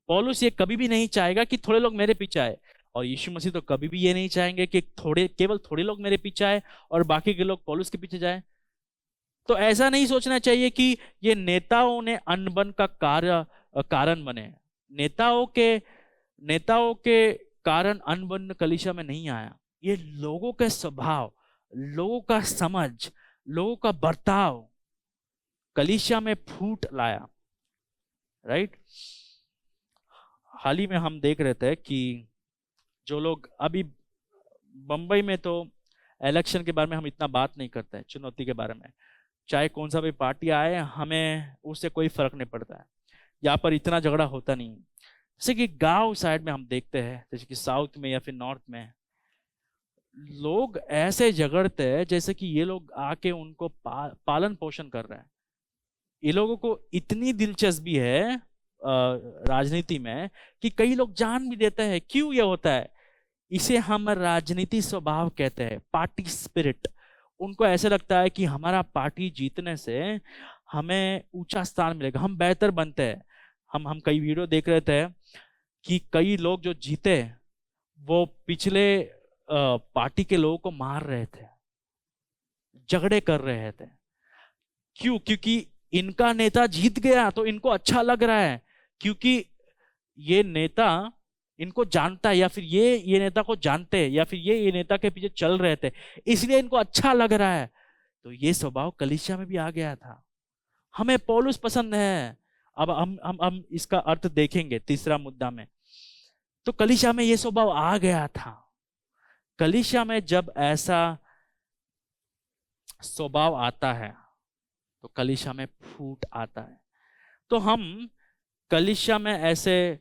पौलुस ये कभी भी नहीं चाहेगा कि थोड़े लोग मेरे पीछे आए। और यीशु मसीह तो कभी भी ये नहीं चाहेंगे कि केवल थोड़े लोग मेरे पीछे आए और बाकी के लोग पौलुस के पीछे जाए। तो ऐसा नहीं सोचना चाहिए कि ये नेताओं ने अनबन का कारण बने। नेताओं के कारण अनबन कलीसिया में नहीं आया। ये लोगों के स्वभाव, लोगों का समझ, लोगों का बर्ताव कलीसिया में फूट लाया। राइट। हाल ही में हम देख रहे थे कि जो लोग अभी बंबई में, तो इलेक्शन के बारे में हम इतना बात नहीं करते हैं, चुनौती के बारे में, चाहे कौन सा भी पार्टी आए हमें उससे कोई फर्क नहीं पड़ता है। यहाँ पर इतना झगड़ा होता नहीं। जैसे कि गांव साइड में हम देखते हैं, जैसे कि साउथ में या फिर नॉर्थ में, लोग ऐसे झगड़ते हैं जैसे कि ये लोग आके उनको पालन पोषण कर रहे हैं। ये लोगों को इतनी दिलचस्पी है राजनीति में कि कई लोग जान भी देते हैं। क्यों ये होता है? इसे हम राजनीति स्वभाव कहते हैं, पार्टी स्पिरिट। उनको ऐसे लगता है कि हमारा पार्टी जीतने से हमें ऊंचा स्थान मिलेगा, हम बेहतर बनते हैं। हम कई वीडियो देख रहे थे कि कई लोग जो जीते वो पिछले पार्टी के लोगों को मार रहे थे, झगड़े कर रहे थे। क्यों? क्योंकि इनका नेता जीत गया तो इनको अच्छा लग रहा है, क्योंकि ये नेता इनको जानता है, या फिर ये नेता को जानते हैं, या फिर ये नेता के पीछे चल रहे थे, इसलिए इनको अच्छा लग रहा है। तो ये स्वभाव कलीसिया में भी आ गया था। हमें पौलुस पसंद है। अब हम इसका अर्थ देखेंगे तीसरा मुद्दा में। तो कलीसिया में ये स्वभाव आ गया था। कलीसिया में जब ऐसा स्वभाव आता है तो कलीसिया में फूट आता है। तो हम कलीसिया में ऐसे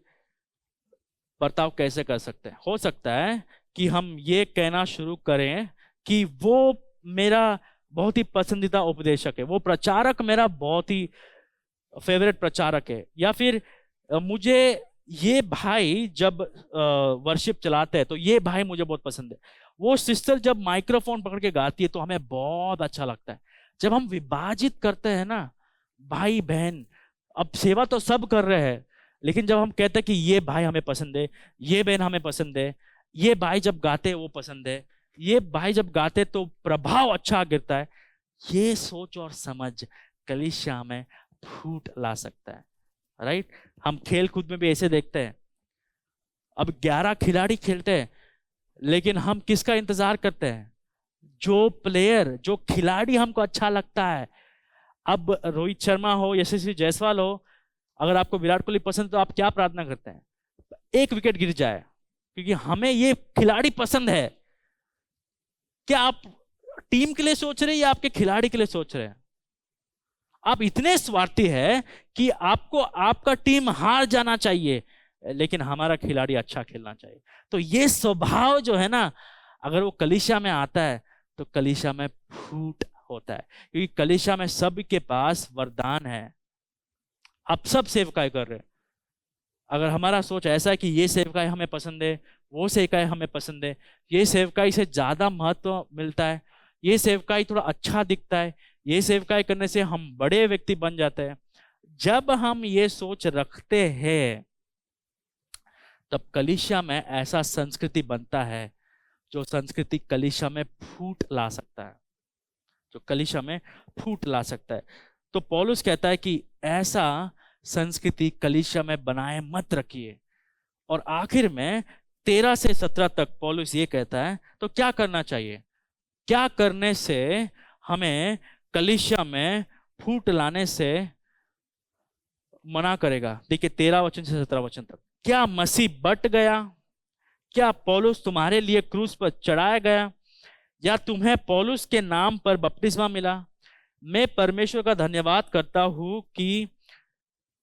बर्ताव कैसे कर सकते हैं? हो सकता है कि हम ये कहना शुरू करें कि वो मेरा बहुत ही पसंदीदा उपदेशक है, वो प्रचारक मेरा बहुत ही फेवरेट प्रचारक है, या फिर मुझे ये भाई जब वर्शिप चलाते हैं तो ये भाई मुझे बहुत पसंद है, वो सिस्टर जब माइक्रोफोन पकड़ के गाती है तो हमें बहुत अच्छा लगता है। जब हम विभाजित करते हैं ना भाई बहन, अब सेवा तो सब कर रहे हैं, लेकिन जब हम कहते हैं कि ये भाई हमें पसंद है, ये बहन हमें पसंद है, ये भाई जब गाते हैं वो पसंद है, ये भाई जब गाते तो प्रभाव अच्छा गिरता है, ये सोच और समझ कलीसिया में फूट ला सकता है। राइट। हम खेल कूद में भी ऐसे देखते हैं। अब 11 खिलाड़ी खेलते हैं, लेकिन हम किसका इंतजार करते हैं? जो प्लेयर, जो खिलाड़ी हमको अच्छा लगता है। अब रोहित शर्मा हो, यशस्वी जायसवाल हो, अगर आपको विराट कोहली पसंद है तो आप क्या प्रार्थना करते हैं? एक विकेट गिर जाए, क्योंकि हमें ये खिलाड़ी पसंद है। क्या आप टीम के लिए सोच रहे हैं या आपके खिलाड़ी के लिए सोच रहे हैं? आप इतने स्वार्थी है कि आपको आपका टीम हार जाना चाहिए, लेकिन हमारा खिलाड़ी अच्छा खेलना चाहिए। तो ये स्वभाव जो है ना, अगर वो कलीसिया में आता है तो कलीसिया में फूट होता है, क्योंकि कलीसिया में सबके पास वरदान है। आप सब सेवकाई कर रहे हैं। अगर हमारा सोच ऐसा है कि ये सेवकाई हमें पसंद है, वो सेवकाई हमें पसंद है, ये सेवकाई से ज्यादा महत्व मिलता है, ये सेवकाई थोड़ा अच्छा दिखता है, ये सेवकाई करने से हम बड़े व्यक्ति बन जाते हैं, जब हम ये सोच रखते हैं तब कलीसिया में ऐसा संस्कृति बनता है जो संस्कृति कलीसिया में फूट ला सकता है, जो कलीसिया में फूट ला सकता है। तो पौलुस कहता है कि ऐसा संस्कृति कलीसिया में बनाए मत रखिए। और आखिर में 13 से 17 तक पौलुस ये कहता है, तो क्या करना चाहिए? क्या करने से हमें कलीसिया में फूट लाने से मना करेगा? देखिए 13 वचन से 17 वचन तक। क्या मसीह बट गया? क्या पौलुस तुम्हारे लिए क्रूस पर चढ़ाया गया? या तुम्हें पौलुस के नाम पर बपतिस्मा मिला? मैं परमेश्वर का धन्यवाद करता हूं कि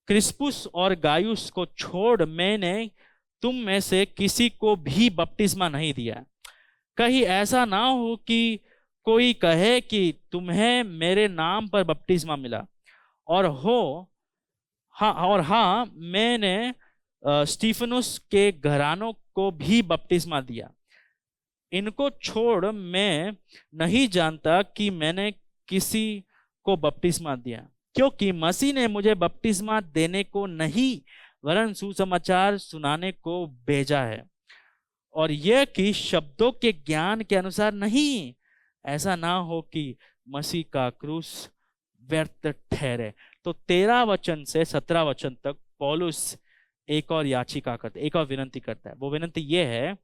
क्रिस्पुस और गायुस को छोड़ मैंने तुम में से किसी को भी बपतिस्मा नहीं दिया। कहीं ऐसा ना हो कि कोई कहे कि तुम्हें मेरे नाम पर बपतिस्मा मिला, और हाँ मैंने स्टीफनुस के घरानों को भी बपतिस्मा दिया। इनको छोड़ मैं नहीं जानता कि मैंने किसी को बपतिस्मा दिया, क्योंकि मसीह ने मुझे बपतिस्मा देने को नहीं वरन सुसमाचार सुनाने को भेजा है, और यह कि शब्दों के ज्ञान के अनुसार नहीं, ऐसा ना हो कि मसीह का क्रूस व्यर्थ ठहरे। तो 13 वचन से 17 वचन तक पौलुस एक और याचिका करता है, एक और विनती करता है। वो विनती ये है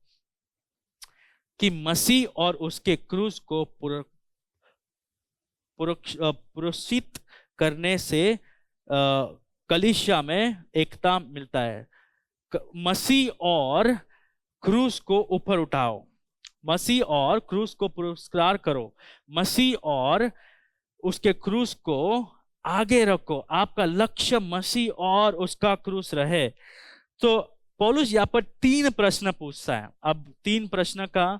कि मसीह और उसके क्रूस को पुरस्कृत करने से कलीसिया में एकता मिलता है। मसीह और क्रूस को ऊपर उठाओ, मसीह और क्रूस को पुरस्कार करो, मसीह और उसके क्रूस को आगे रखो। आपका लक्ष्य मसीह और उसका क्रूस रहे। तो पौलुस यहाँ पर 3 प्रश्न पूछता है। अब 3 प्रश्न का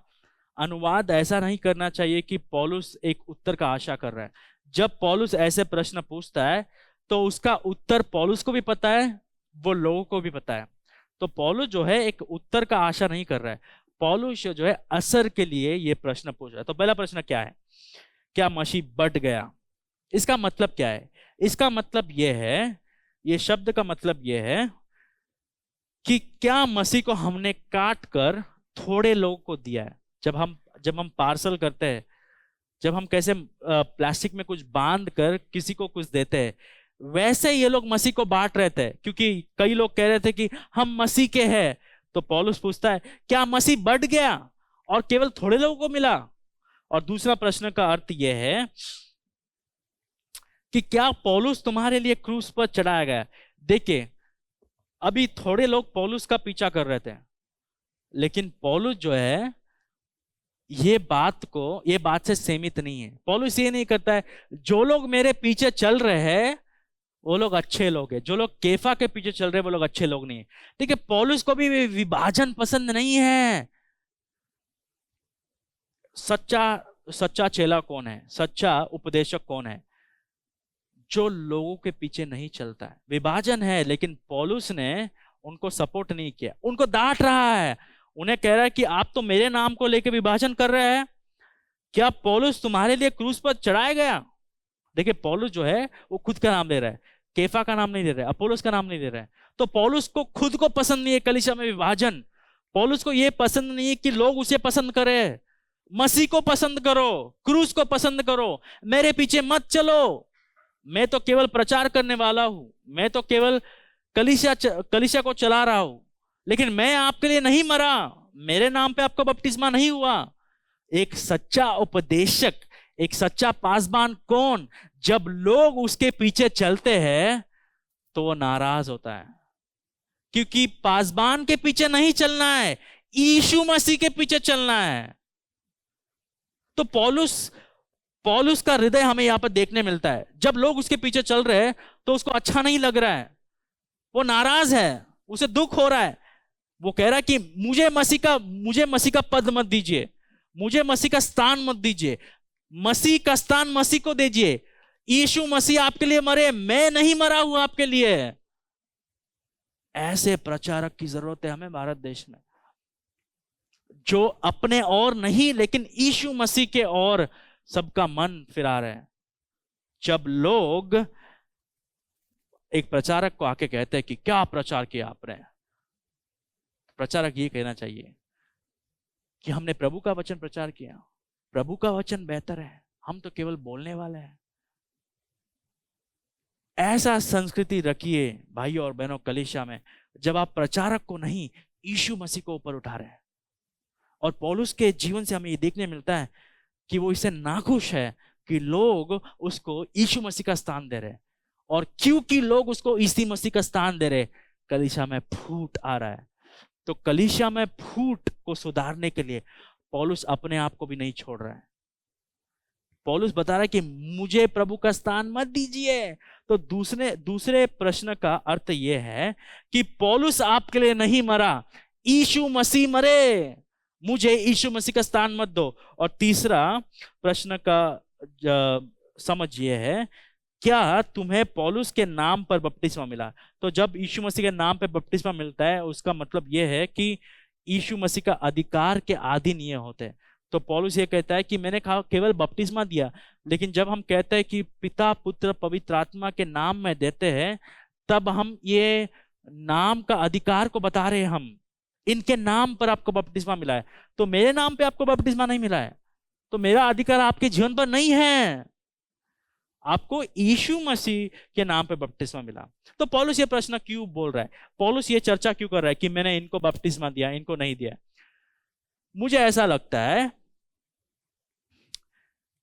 अनुवाद ऐसा नहीं करना चाहिए कि पौलुस एक उत्तर का आशा कर रहा है। जब पौलुस ऐसे प्रश्न पूछता है तो उसका उत्तर पौलुस को भी पता है, वो लोगों को भी पता है। तो पौलुस जो है एक उत्तर का आशा नहीं कर रहा है, पौलुस जो है असर के लिए ये प्रश्न पूछ रहा है। तो पहला प्रश्न क्या है? क्या मसीह बढ़ गया? इसका मतलब क्या है? इसका मतलब यह है, ये शब्द का मतलब यह है कि क्या मसीह को हमने काट कर थोड़े लोगों को दिया है? जब हम पार्सल करते हैं, जब हम कैसे प्लास्टिक में कुछ बांध कर किसी को कुछ देते हैं, वैसे ये लोग मसीह को बांट रहे थे, क्योंकि कई लोग कह रहे थे कि हम मसीह के हैं। तो पौलुस पूछता है क्या मसीह बढ़ गया और केवल थोड़े लोगों को मिला? और दूसरा प्रश्न का अर्थ यह है कि क्या पौलुस तुम्हारे लिए क्रूस पर चढ़ाया गया? देखिए अभी थोड़े लोग पौलुस का पीछा कर रहे थे, लेकिन पौलुस जो है ये बात से सीमित नहीं है। पौलुस ये नहीं करता है जो लोग मेरे पीछे चल रहे हैं वो लोग अच्छे लोग हैं, जो लोग केफा के पीछे चल रहे हैं वो लोग अच्छे लोग नहीं है। देखिए पौलुस को भी विभाजन पसंद नहीं है। सच्चा चेला कौन है? सच्चा उपदेशक कौन है? जो लोगों के पीछे नहीं चलता है। विभाजन है, लेकिन पौलुस ने उनको सपोर्ट नहीं किया, उनको डांट रहा है, उन्हें कह रहा है कि आप तो मेरे नाम को लेकर विभाजन कर रहे हैं। क्या पौलुस तुम्हारे लिए क्रूस पर चढ़ाया गया? देखिए पौलुस जो है वो खुद का नाम ले रहा है, केफा का नाम नहीं ले रहा है, अपोलोस का नाम नहीं ले रहा है। तो पौलुस को खुद को पसंद नहीं है कलीसिया में विभाजन। पौलुस को यह पसंद नहीं है कि लोग उसे पसंद करें। मसीह को पसंद करो, क्रूस को पसंद करो, मेरे पीछे मत चलो। मैं तो केवल प्रचार करने वाला हूं, मैं तो केवल कलीसिया को चला रहा हूं। लेकिन मैं आपके लिए नहीं मरा, मेरे नाम पे आपका बपतिस्मा नहीं हुआ। एक सच्चा उपदेशक, एक सच्चा पासबान कौन? जब लोग उसके पीछे चलते हैं तो वो नाराज होता है, क्योंकि पासबान के पीछे नहीं चलना है, यीशु मसीह के पीछे चलना है। तो पौलुस पौलुस का हृदय हमें यहां पर देखने मिलता है। जब लोग उसके पीछे चल रहे हैं तो उसको अच्छा नहीं लग रहा है, वो नाराज है, उसे दुख हो रहा है। वो कह रहा है कि मुझे मसीह का पद मत दीजिए, मुझे मसीह का स्थान मत दीजिए, मसीह का स्थान मसीह को दीजिए। यीशु मसीह आपके लिए मरे, मैं नहीं मरा हूं आपके लिए। ऐसे प्रचारक की जरूरत है हमें भारत देश में, जो अपने और नहीं लेकिन यीशु मसीह के और सबका मन फिरा रहे हैं। जब लोग एक प्रचारक को आके कहते हैं कि क्या प्रचार किया आपने, प्रचारक ये कहना चाहिए कि हमने प्रभु का वचन प्रचार किया, प्रभु का वचन बेहतर है, हम तो केवल बोलने वाले हैं। ऐसा संस्कृति रखिए भाई और बहनों कलीसिया में, जब आप प्रचारक को नहीं यीशु मसीह को ऊपर उठा रहे हैं। और पौलुस के जीवन से हमें ये देखने मिलता है कि वो इससे नाखुश है कि लोग उसको यीशु मसीह का स्थान दे रहे, और क्योंकि लोग उसको यीशु मसीह का स्थान दे रहे, कलीसिया में फूट आ रहा है। तो कलीसिया में फूट को सुधारने के लिए पौलुस अपने आप को भी नहीं छोड़ रहा है। पौलुस बता रहा है कि मुझे प्रभु का स्थान मत दीजिए। तो दूसरे प्रश्न का अर्थ यह है कि पौलुस आपके लिए नहीं मरा, यीशु मसीह मरे, मुझे यीशु मसीह का स्थान मत दो। और तीसरा प्रश्न का समझ यह है, क्या तुम्हें पौलुस के नाम पर बपतिस्मा मिला? तो जब यीशु मसीह के नाम पर बपतिस्मा मिलता है, उसका मतलब यह है कि यीशु मसीह का अधिकार के अधीन ये होते हैं। तो पौलुस ये कहता है कि मैंने केवल बपतिस्मा दिया, लेकिन जब हम कहते हैं कि पिता पुत्र पवित्र आत्मा के नाम में देते हैं, तब हम ये नाम का अधिकार को बता रहे हैं, हम इनके नाम पर आपको बपतिस्मा मिला है। तो मेरे नाम पे आपको बपतिस्मा नहीं मिला है, तो मेरा अधिकार आपके जीवन पर नहीं है, आपको यीशु मसीह के नाम पे बपतिस्मा मिला। तो पौलुस ये प्रश्न क्यों बोल रहा है, पौलुस ये चर्चा क्यों कर रहा है कि मैंने इनको बपतिस्मा दिया, इनको नहीं दिया? मुझे ऐसा लगता है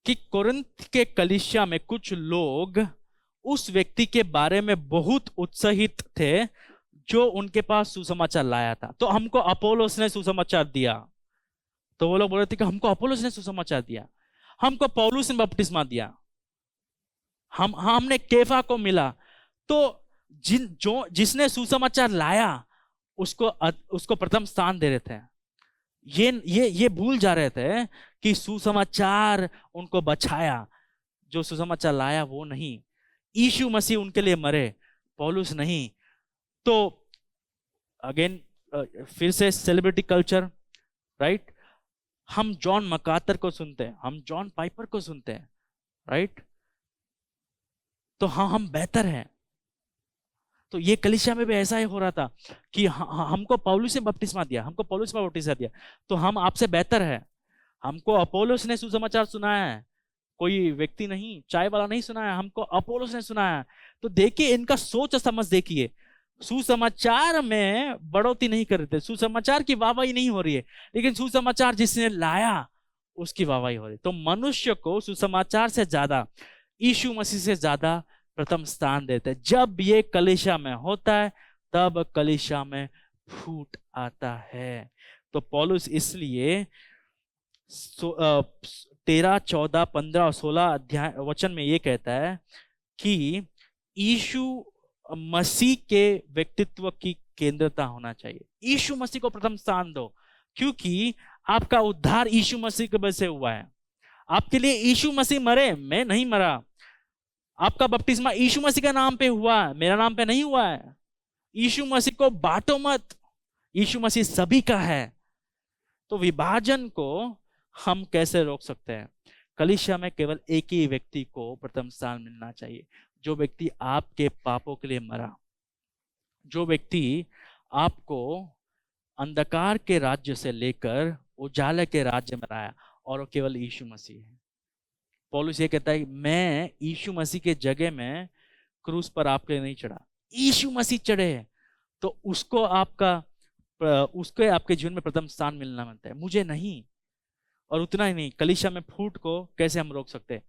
कि कोरिन्थ के कलीसिया में कुछ लोग उस व्यक्ति के बारे में बहुत उत्साहित थे जो उनके पास सुसमाचार लाया था। तो हमको अपोलोस ने सुसमाचार दिया, तो वो लोग बोल रहे थे कि हमको अपोलोस ने सुसमाचार दिया, हमको पौलुस ने बपतिस्मा दिया, हमने केफा को मिला। तो जिसने सुसमाचार लाया उसको प्रथम स्थान दे रहे थे। ये भूल जा रहे थे कि सुसमाचार उनको बचाया, जो सुसमाचार लाया वो नहीं, यीशु मसीह उनके लिए मरे, पौलुस नहीं। तो अगेन फिर से सेलिब्रिटी कल्चर, राइट? हम जॉन मकार्थर को सुनते हैं, हम जॉन पाइपर को सुनते हैं, राइट? तो हाँ, हम बेहतर हैं। तो ये कलीसिया में भी ऐसा ही हो रहा था कि हमको पौलुस ने बपतिस्मा दिया, हमको पौलुस ने बपतिस्मा दिया, तो हम आपसे बेहतर है। हमको अपोलोस ने सुसमाचार सुनाया है, कोई व्यक्ति नहीं, चाय वाला नहीं सुनाया, हमको अपोलोस ने सुनाया। तो देखिए इनका सोच समझ, देखिए सुसमाचार में बढ़ोतरी नहीं कर रहे थे, सुसमाचार की वाहवाही नहीं हो रही है, लेकिन सुसमाचार जिसने लाया उसकी वाहवाही हो रही है। तो मनुष्य को सुसमाचार से ज्यादा, यीशु मसीह से ज्यादा प्रथम स्थान देते हैं। जब ये कलीसिया में होता है तब कलीसिया में फूट आता है। तो पौलुस इसलिए 13, 14, 15 और 16 अध्याय वचन में ये कहता है कि यीशु मसीह के व्यक्तित्व की केंद्रता होना चाहिए, यीशु मसीह को प्रथम स्थान दो, क्योंकि आपका उद्धार यीशु मसीह की वजह से हुआ है। आपके लिए यीशु मसीह मरे, मैं नहीं मरा। आपका बपतिस्मा यीशु मसीह के नाम पे हुआ है, मेरा नाम पे नहीं हुआ है। यीशु मसीह को बांटो मत, यीशु मसीह सभी का है। तो विभाजन को हम कैसे रोक सकते हैं? कलीसिया में केवल एक ही व्यक्ति को प्रथम स्थान मिलना चाहिए, जो व्यक्ति आपके पापों के लिए मरा, जो व्यक्ति आपको अंधकार के राज्य से लेकर उजाले के राज्य में लाया, और वो केवल यीशु मसीह है। पौलुस ये कहता है मैं यीशु मसीह के जगह में क्रूस पर आपके लिए नहीं चढ़ा, यीशु मसीह चढ़े, तो उसको आपका उसके आपके जीवन में प्रथम स्थान मिलना बनता है, मुझे नहीं। और उतना ही नहीं, कलीसिया में फूट को कैसे हम रोक सकते हैं?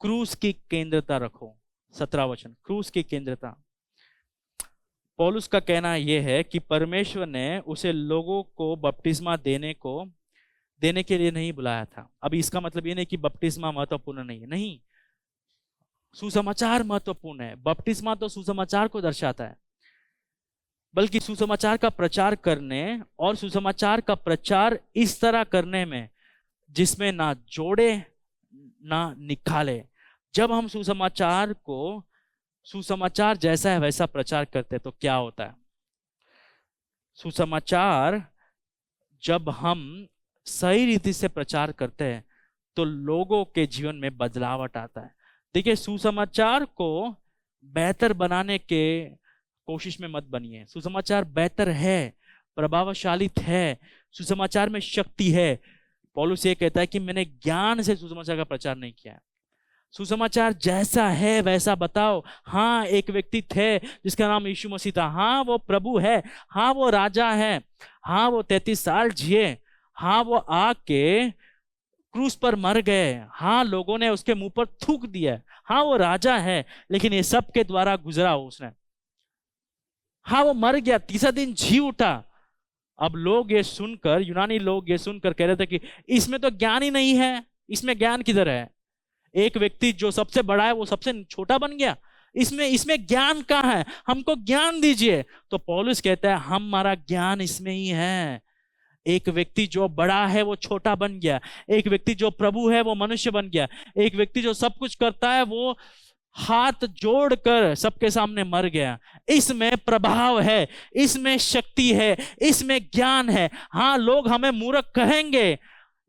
क्रूस की केंद्रता रखो। 17 वचन, क्रूस की केंद्रता। पौलुस का कहना यह है कि परमेश्वर ने उसे लोगों को बपतिस्मा देने के लिए नहीं बुलाया था। अभी इसका मतलब ये नहीं कि बपतिस्मा महत्वपूर्ण नहीं है, नहीं, सुसमाचार महत्वपूर्ण है। बपतिस्मा तो सुसमाचार को दर्शाता है, बल्कि सुसमाचार का प्रचार करने और सुसमाचार का प्रचार इस तरह करने में जिसमें ना जोड़े ना निकाले। जब हम सुसमाचार जैसा है वैसा प्रचार करते हैं तो क्या होता है? सुसमाचार जब हम सही रीति से प्रचार करते हैं तो लोगों के जीवन में बदलावट आता है। देखिए, सुसमाचार को बेहतर बनाने के कोशिश में मत बनिए। सुसमाचार बेहतर है, प्रभावशाली है, सुसमाचार में शक्ति है। पौलुस ये कहता है कि मैंने ज्ञान से सुसमाचार का प्रचार नहीं किया है। सुसमाचार जैसा है वैसा बताओ। हाँ, एक व्यक्ति थे जिसका नाम यीशु मसीह था। हाँ, वो प्रभु है। हाँ, वो राजा है। हाँ, वो 33 साल जिए। हाँ, वो आके क्रूस पर मर गए। हाँ, लोगों ने उसके मुंह पर थूक दिया। हाँ, वो राजा है, लेकिन ये सब के द्वारा गुजरा उसने। हाँ, वो मर गया, तीसरा दिन जी उठा। अब लोग ये सुनकर, यूनानी लोग ये सुनकर कह रहे थे कि इसमें तो ज्ञान ही नहीं है, इसमें ज्ञान किधर है? एक व्यक्ति जो सबसे बड़ा है वो सबसे छोटा बन गया, इसमें ज्ञान कहाँ है? हमको ज्ञान दीजिए। तो पौलुस कहता है हमारा ज्ञान इसमें ही है। एक व्यक्ति जो बड़ा है वो छोटा बन गया, एक व्यक्ति जो प्रभु है वो मनुष्य बन गया, एक व्यक्ति जो सब कुछ करता है वो हाथ जोड़कर सबके सामने मर गया। इसमें प्रभाव है, इसमें शक्ति है, इसमें ज्ञान है। हाँ, लोग हमें मूर्ख कहेंगे,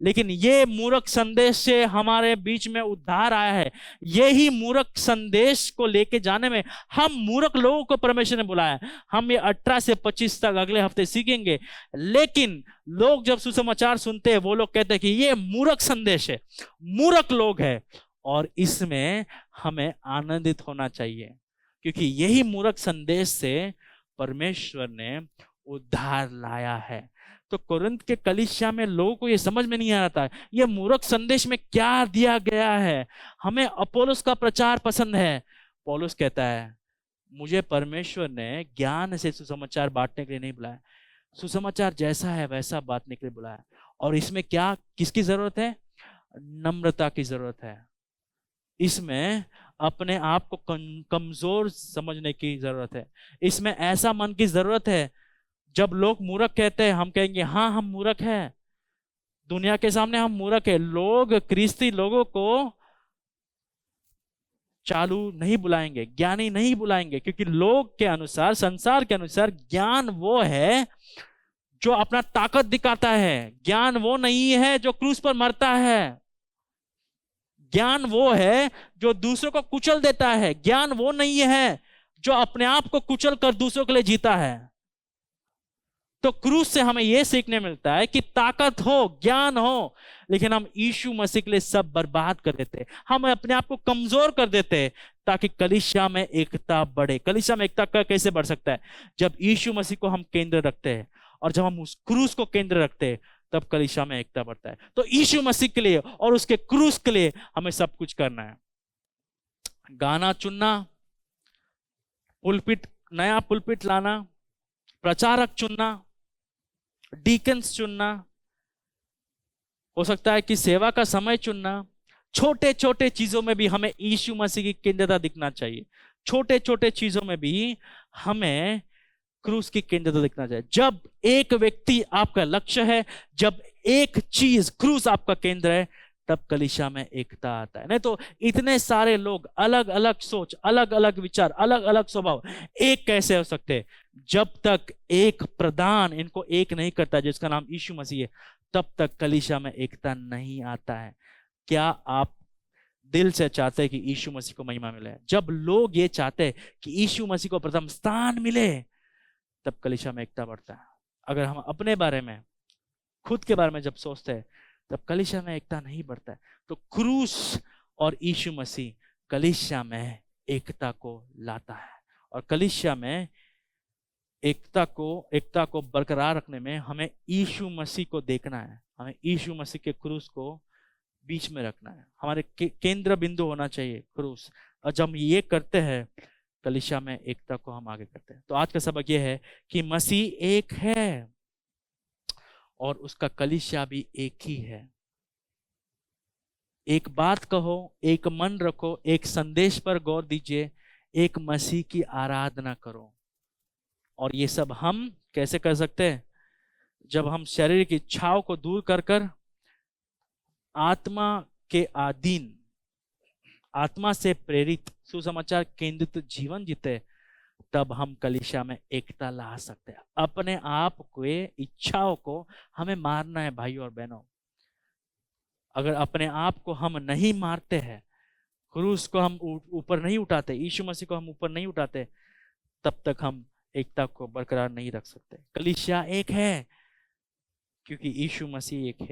लेकिन ये मूर्ख संदेश से हमारे बीच में उद्धार आया है। यही मूर्ख संदेश को लेके जाने में हम मूर्ख लोगों को परमेश्वर ने बुलाया। हम ये 18 से 25 तक अगले हफ्ते सीखेंगे। लेकिन लोग जब सुसमाचार सुनते हैं वो लोग कहते हैं कि ये मूर्ख संदेश है, मूर्ख लोग हैं, और इसमें हमें आनंदित होना चाहिए, क्योंकि यही मूर्ख संदेश से परमेश्वर ने उद्धार लाया है। तो कोरिन्थ के कलीसिया में लोगों को ये समझ में नहीं आ रहा था ये मूर्ख संदेश में क्या दिया गया है। हमें अपोलोस का प्रचार पसंद है। पौलुस कहता है मुझे परमेश्वर ने ज्ञान से सुसमाचार बांटने के लिए नहीं बुलाया, सुसमाचार जैसा है वैसा बांटने के लिए बुलाया। और इसमें क्या, किसकी जरूरत है? नम्रता की जरूरत है। इसमें अपने आप को कमजोर समझने की जरूरत है। इसमें ऐसा मन की जरूरत है, जब लोग मूर्ख कहते हैं हम कहेंगे हाँ हम मूर्ख हैं, दुनिया के सामने हम मूर्ख हैं। लोग ख्रिस्ती लोगों को चालू नहीं बुलाएंगे, ज्ञानी नहीं बुलाएंगे, क्योंकि लोग के अनुसार, संसार के अनुसार ज्ञान वो है जो अपना ताकत दिखाता है। ज्ञान वो नहीं है जो क्रूस पर मरता है। ज्ञान वो है जो दूसरों को कुचल देता है। ज्ञान वो नहीं है जो अपने आप को कुचल कर दूसरों के लिए जीता है। तो क्रूस से हमें यह सीखने मिलता है कि ताकत हो, ज्ञान हो, लेकिन हम यीशु मसीह के लिए सब बर्बाद कर देते, हम अपने आप को कमजोर कर देते, ताकि कलीसिया में एकता बढ़े। कलीसिया में एकता का कैसे बढ़ सकता है? जब यीशु मसीह को हम केंद्र रखते हैं, और जब हम उस क्रूस को केंद्र रखते हैं तब कलीसिया में एकता बढ़ता है। तो यीशु मसीह के लिए और उसके क्रूस के लिए हमें सब कुछ करना है। गाना चुनना, पुलपिट, नया पुलपिट लाना, प्रचारक चुनना, डीकन्स चुनना, हो सकता है कि सेवा का समय चुनना। छोटे छोटे चीजों में भी हमें यीशु मसीह की केंद्रता दिखना चाहिए। छोटे छोटे चीजों में भी हमें क्रूस की केंद्रता दिखना चाहिए। जब एक व्यक्ति आपका लक्ष्य है, जब एक चीज क्रूस आपका केंद्र है, तब कलीसिया में एकता आता है। नहीं तो इतने सारे लोग, अलग अलग सोच, अलग अलग विचार, अलग अलग स्वभाव, एक कैसे हो सकते? जब तक एक प्रधान इनको एक नहीं करता जिसका नाम यीशु मसीह है, तब तक कलीसिया में एकता नहीं आता है। क्या आप दिल से चाहते हैं कि यीशु मसीह को महिमा मिले? जब लोग ये चाहते हैं कि यीशु मसीह को प्रथम स्थान मिले, तब कलीसिया में एकता बढ़ता है। अगर हम अपने बारे में, खुद के बारे में जब सोचते हैं, तब कलीसिया में एकता नहीं बढ़ता है। तो क्रूस और यीशु मसीह कलीसिया में एकता को लाता है। और कलीसिया में एकता को बरकरार रखने में हमें यीशु मसीह को देखना है, हमें यीशु मसीह के क्रूस को बीच में रखना है, हमारे केंद्र बिंदु होना चाहिए क्रूस। और जब हम ये करते हैं कलीसिया में एकता को हम आगे करते हैं। तो आज का सबक ये है कि मसीह एक है और उसका कलीसिया भी एक ही है। एक बात कहो, एक मन रखो, एक संदेश पर गौर दीजिए, एक मसीह की आराधना करो। और ये सब हम कैसे कर सकते हैं? जब हम शरीर की इच्छाओं को दूर कर कर आत्मा के अधीन, आत्मा से प्रेरित सुसमाचार केंद्रित जीवन जीते, तब हम कलीसिया में एकता ला सकते हैं। अपने आप के इच्छाओं को हमें मारना है भाइयों और बहनों। अगर अपने आप को हम नहीं मारते हैं, क्रूस को हम ऊपर नहीं उठाते, यीशु मसीह को हम ऊपर नहीं उठाते, तब तक हम एकता को बरकरार नहीं रख सकते। कलीसिया एक है क्योंकि यीशु मसीह एक है।